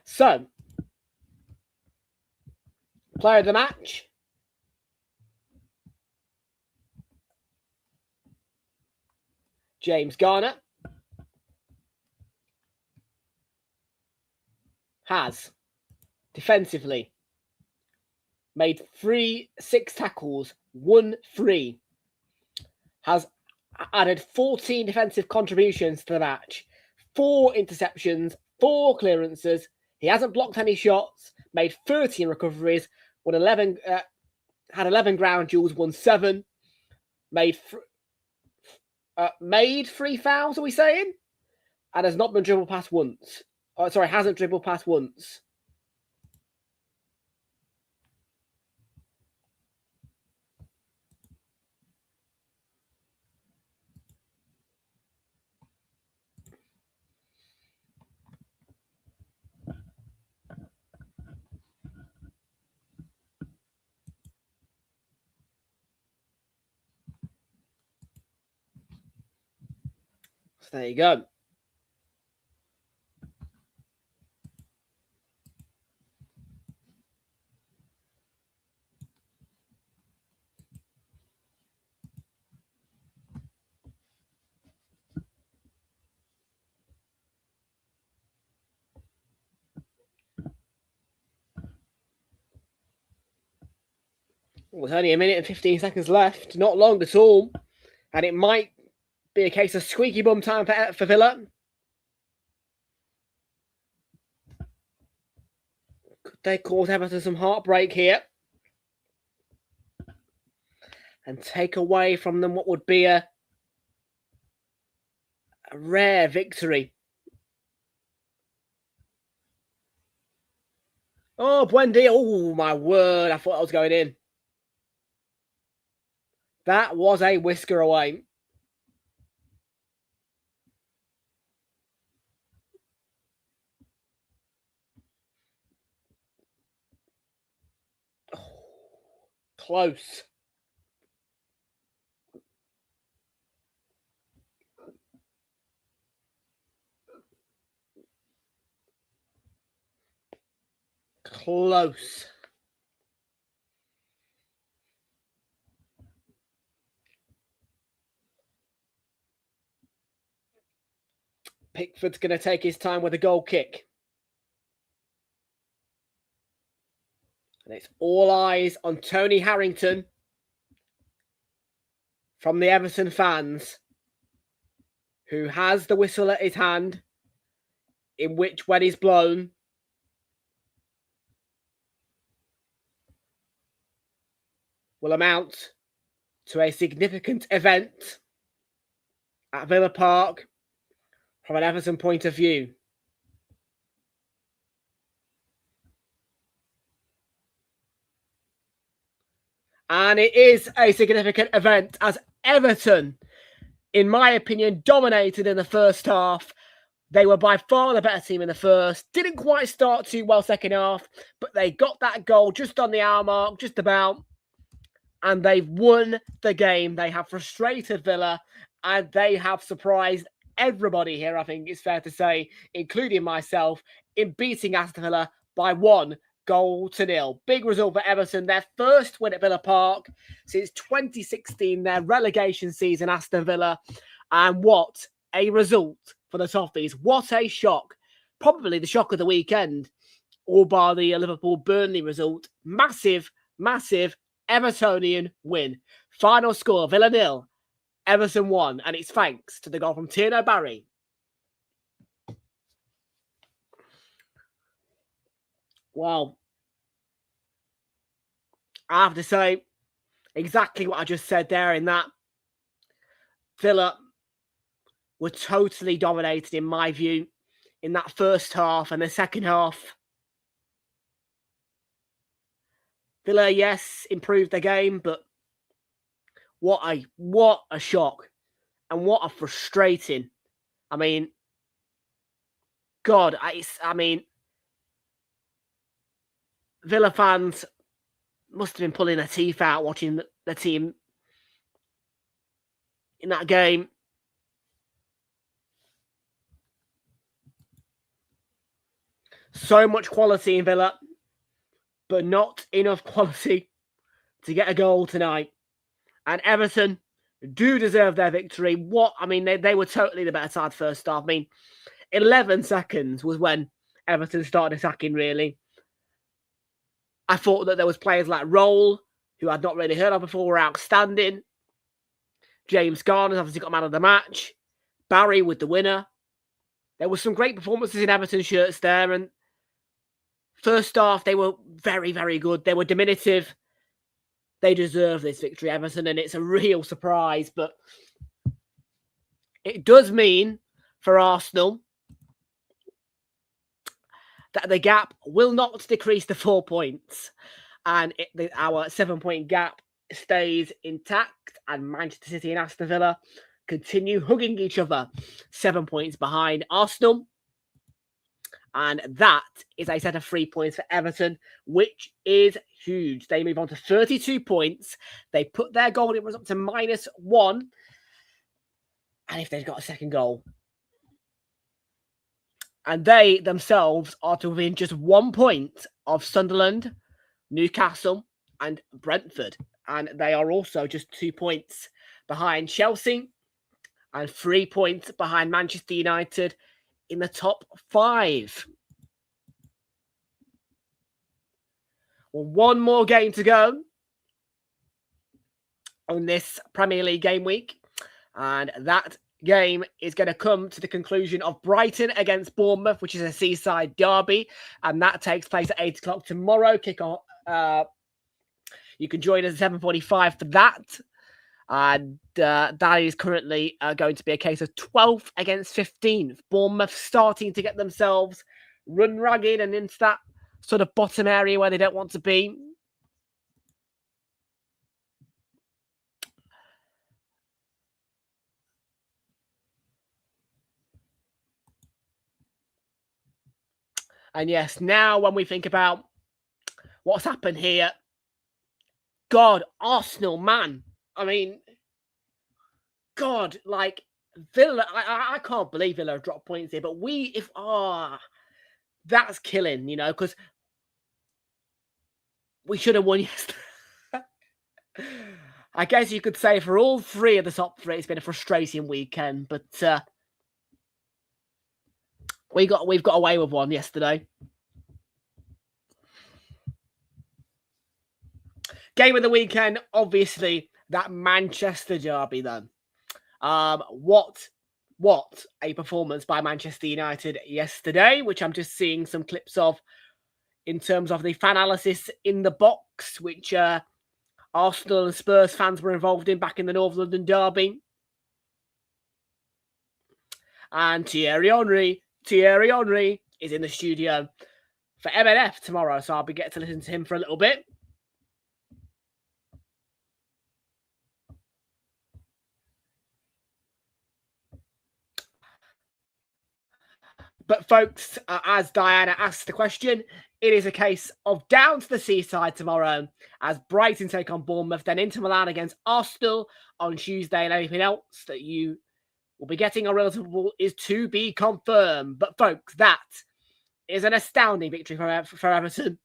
B: So, Player of the match. James Garner has defensively made 6 tackles, 1 free, has added 14 defensive contributions to the match, 4 interceptions, 4 clearances. He hasn't blocked any shots, made 13 recoveries, won 11, had 11 ground duels, won 7, made 3 fouls, are we saying? And has not been dribbled past once. Oh, sorry, hasn't dribbled past once. So there you go. Well, there's only a minute and 15 seconds left. Not long at all. And it might be a case of squeaky bum time for Villa. Could they cause Everton some heartbreak here? And take away from them what would be a rare victory. Oh, Buendia. Oh, my word. I thought I was going in. That was a whisker away. Oh, close. Close. Pickford's going to take his time with a goal kick. And it's all eyes on Tony Harrington from the Everton fans, who has the whistle at his hand, in which, when he's blown, will amount to a significant event at Villa Park from an Everton point of view. And it is a significant event as Everton, in my opinion, dominated in the first half. They were by far the better team in the first. Didn't quite start too well second half, but they got that goal just on the hour mark, just about. And they've won the game. They have frustrated Villa and they have surprised everybody here, I think it's fair to say, including myself, in beating Aston Villa by 1-0. Big result for Everton. Their first win at Villa Park since 2016, their relegation season, Aston Villa. And what a result for the Toffees. What a shock. Probably the shock of the weekend, all bar the Liverpool-Burnley result. Massive, massive Evertonian win. Final score, Villa 0, Everton 1. And it's thanks to the goal from Tierno Barry. Well, I have to say exactly what I just said there, in that Villa were totally dominated, in my view, in that first half. And the second half, Villa, yes, improved their game, but what a shock. And what a frustrating. I mean, God, Villa fans must have been pulling their teeth out watching the team in that game. So much quality in Villa, but not enough quality to get a goal tonight. And Everton do deserve their victory. They were totally the better side first half. 11 seconds was when Everton started attacking, really. I thought that there was players like Roll, who I'd not really heard of before, were outstanding. James Garner's obviously got man of the match. Barry with the winner. There were some great performances in Everton shirts there, and first half they were very, very good. They were diminutive. They deserve this victory, Everton, and it's a real surprise. But it does mean for Arsenal that the gap will not decrease to 4 points, and our 7-point gap stays intact, and Manchester City and Aston Villa continue hugging each other, 7 points behind Arsenal. And that is a set of 3 points for Everton, which is huge. They move on to 32 points. They put their goal difference up to -1. And if they've got a second goal, and they themselves are to within just 1 point of Sunderland, Newcastle, and Brentford. And they are also just 2 points behind Chelsea and 3 points behind Manchester United in the top 5. Well, one more game to go on this Premier League game week. And that game is going to come to the conclusion of Brighton against Bournemouth, which is a seaside derby. And that takes place at 8 o'clock tomorrow. Kick-off. You can join us at 7:45 for that. And that is currently going to be a case of 12th against 15th. Bournemouth starting to get themselves run ragged and into that sort of bottom area where they don't want to be. And yes, now when we think about what's happened here, God, Arsenal, man. God, Villa, I can't believe Villa have dropped points here, but that's killing, because we should have won yesterday. I guess you could say for all three of the top three, it's been a frustrating weekend, but we've got away with one yesterday. Game of the weekend, obviously, that Manchester derby then. What a performance by Manchester United yesterday, which I'm just seeing some clips of in terms of the fan analysis in the box, which Arsenal and Spurs fans were involved in back in the North London derby. And Thierry Henry is in the studio for MNF tomorrow, so I'll be getting to listen to him for a little bit. But folks, as Diana asked the question, it is a case of down to the seaside tomorrow as Brighton take on Bournemouth, then Inter Milan against Arsenal on Tuesday, and anything else that you will be getting on Realltom Football is to be confirmed. But folks, that is an astounding victory for Everton.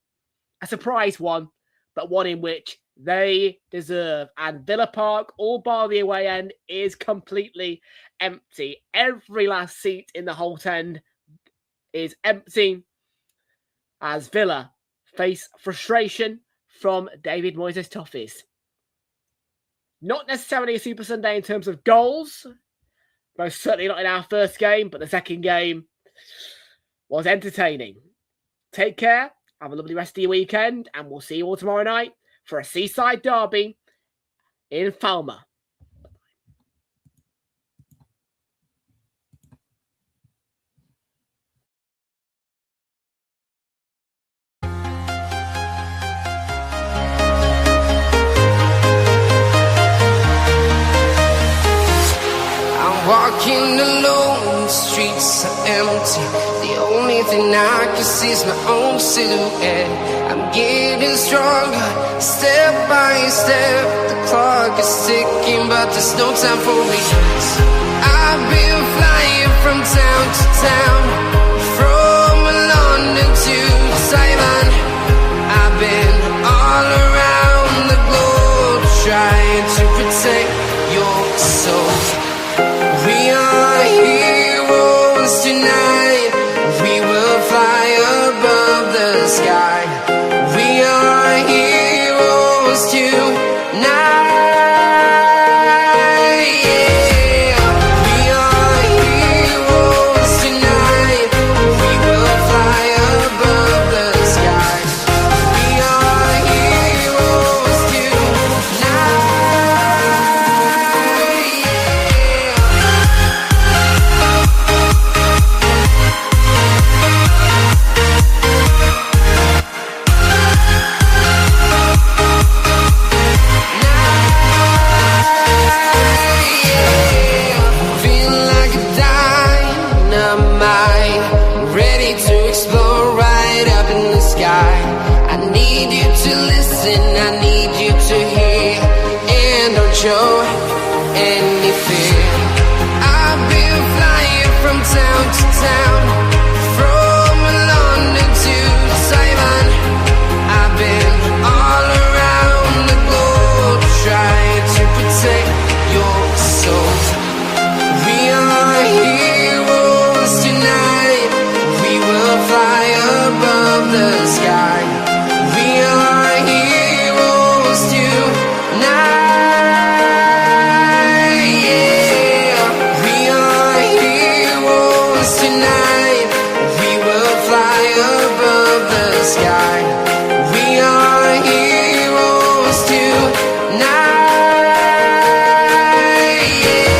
B: A surprise one, but one in which they deserve. And Villa Park, all bar the away end, is completely empty. Every last seat in the Holt End is empty as Villa face frustration from David Moyes' Toffees. Not necessarily a Super Sunday in terms of goals, most certainly not in our first game, but the second game was entertaining. Take care, have a lovely rest of your weekend, and we'll see you all tomorrow night for a seaside derby in Falmer.
A: Walking alone, the streets are empty. The only thing I can see is my own silhouette. I'm getting stronger, step by step. The clock is ticking, but there's no time for regrets. I've been flying from town to town, from London to Taiwan. I've been listen, I need you to hear, and don't show any fear. I've been flying from town to town, from London to Taiwan. I've been all around the globe trying to protect your soul. We are heroes tonight, we will fly above the sky. We are heroes tonight, yeah. We are heroes tonight, we will fly above the sky. We are heroes tonight, yeah.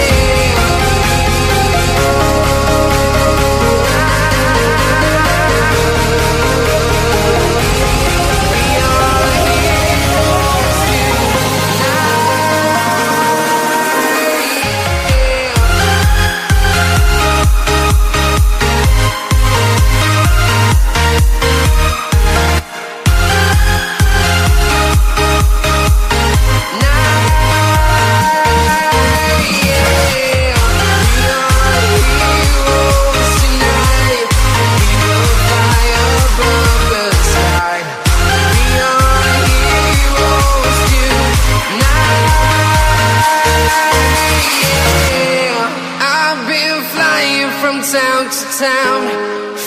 A: Town to town,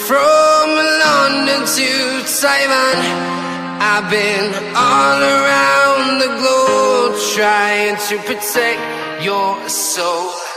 A: from London to Taiwan. I've been all around the globe trying to protect your soul.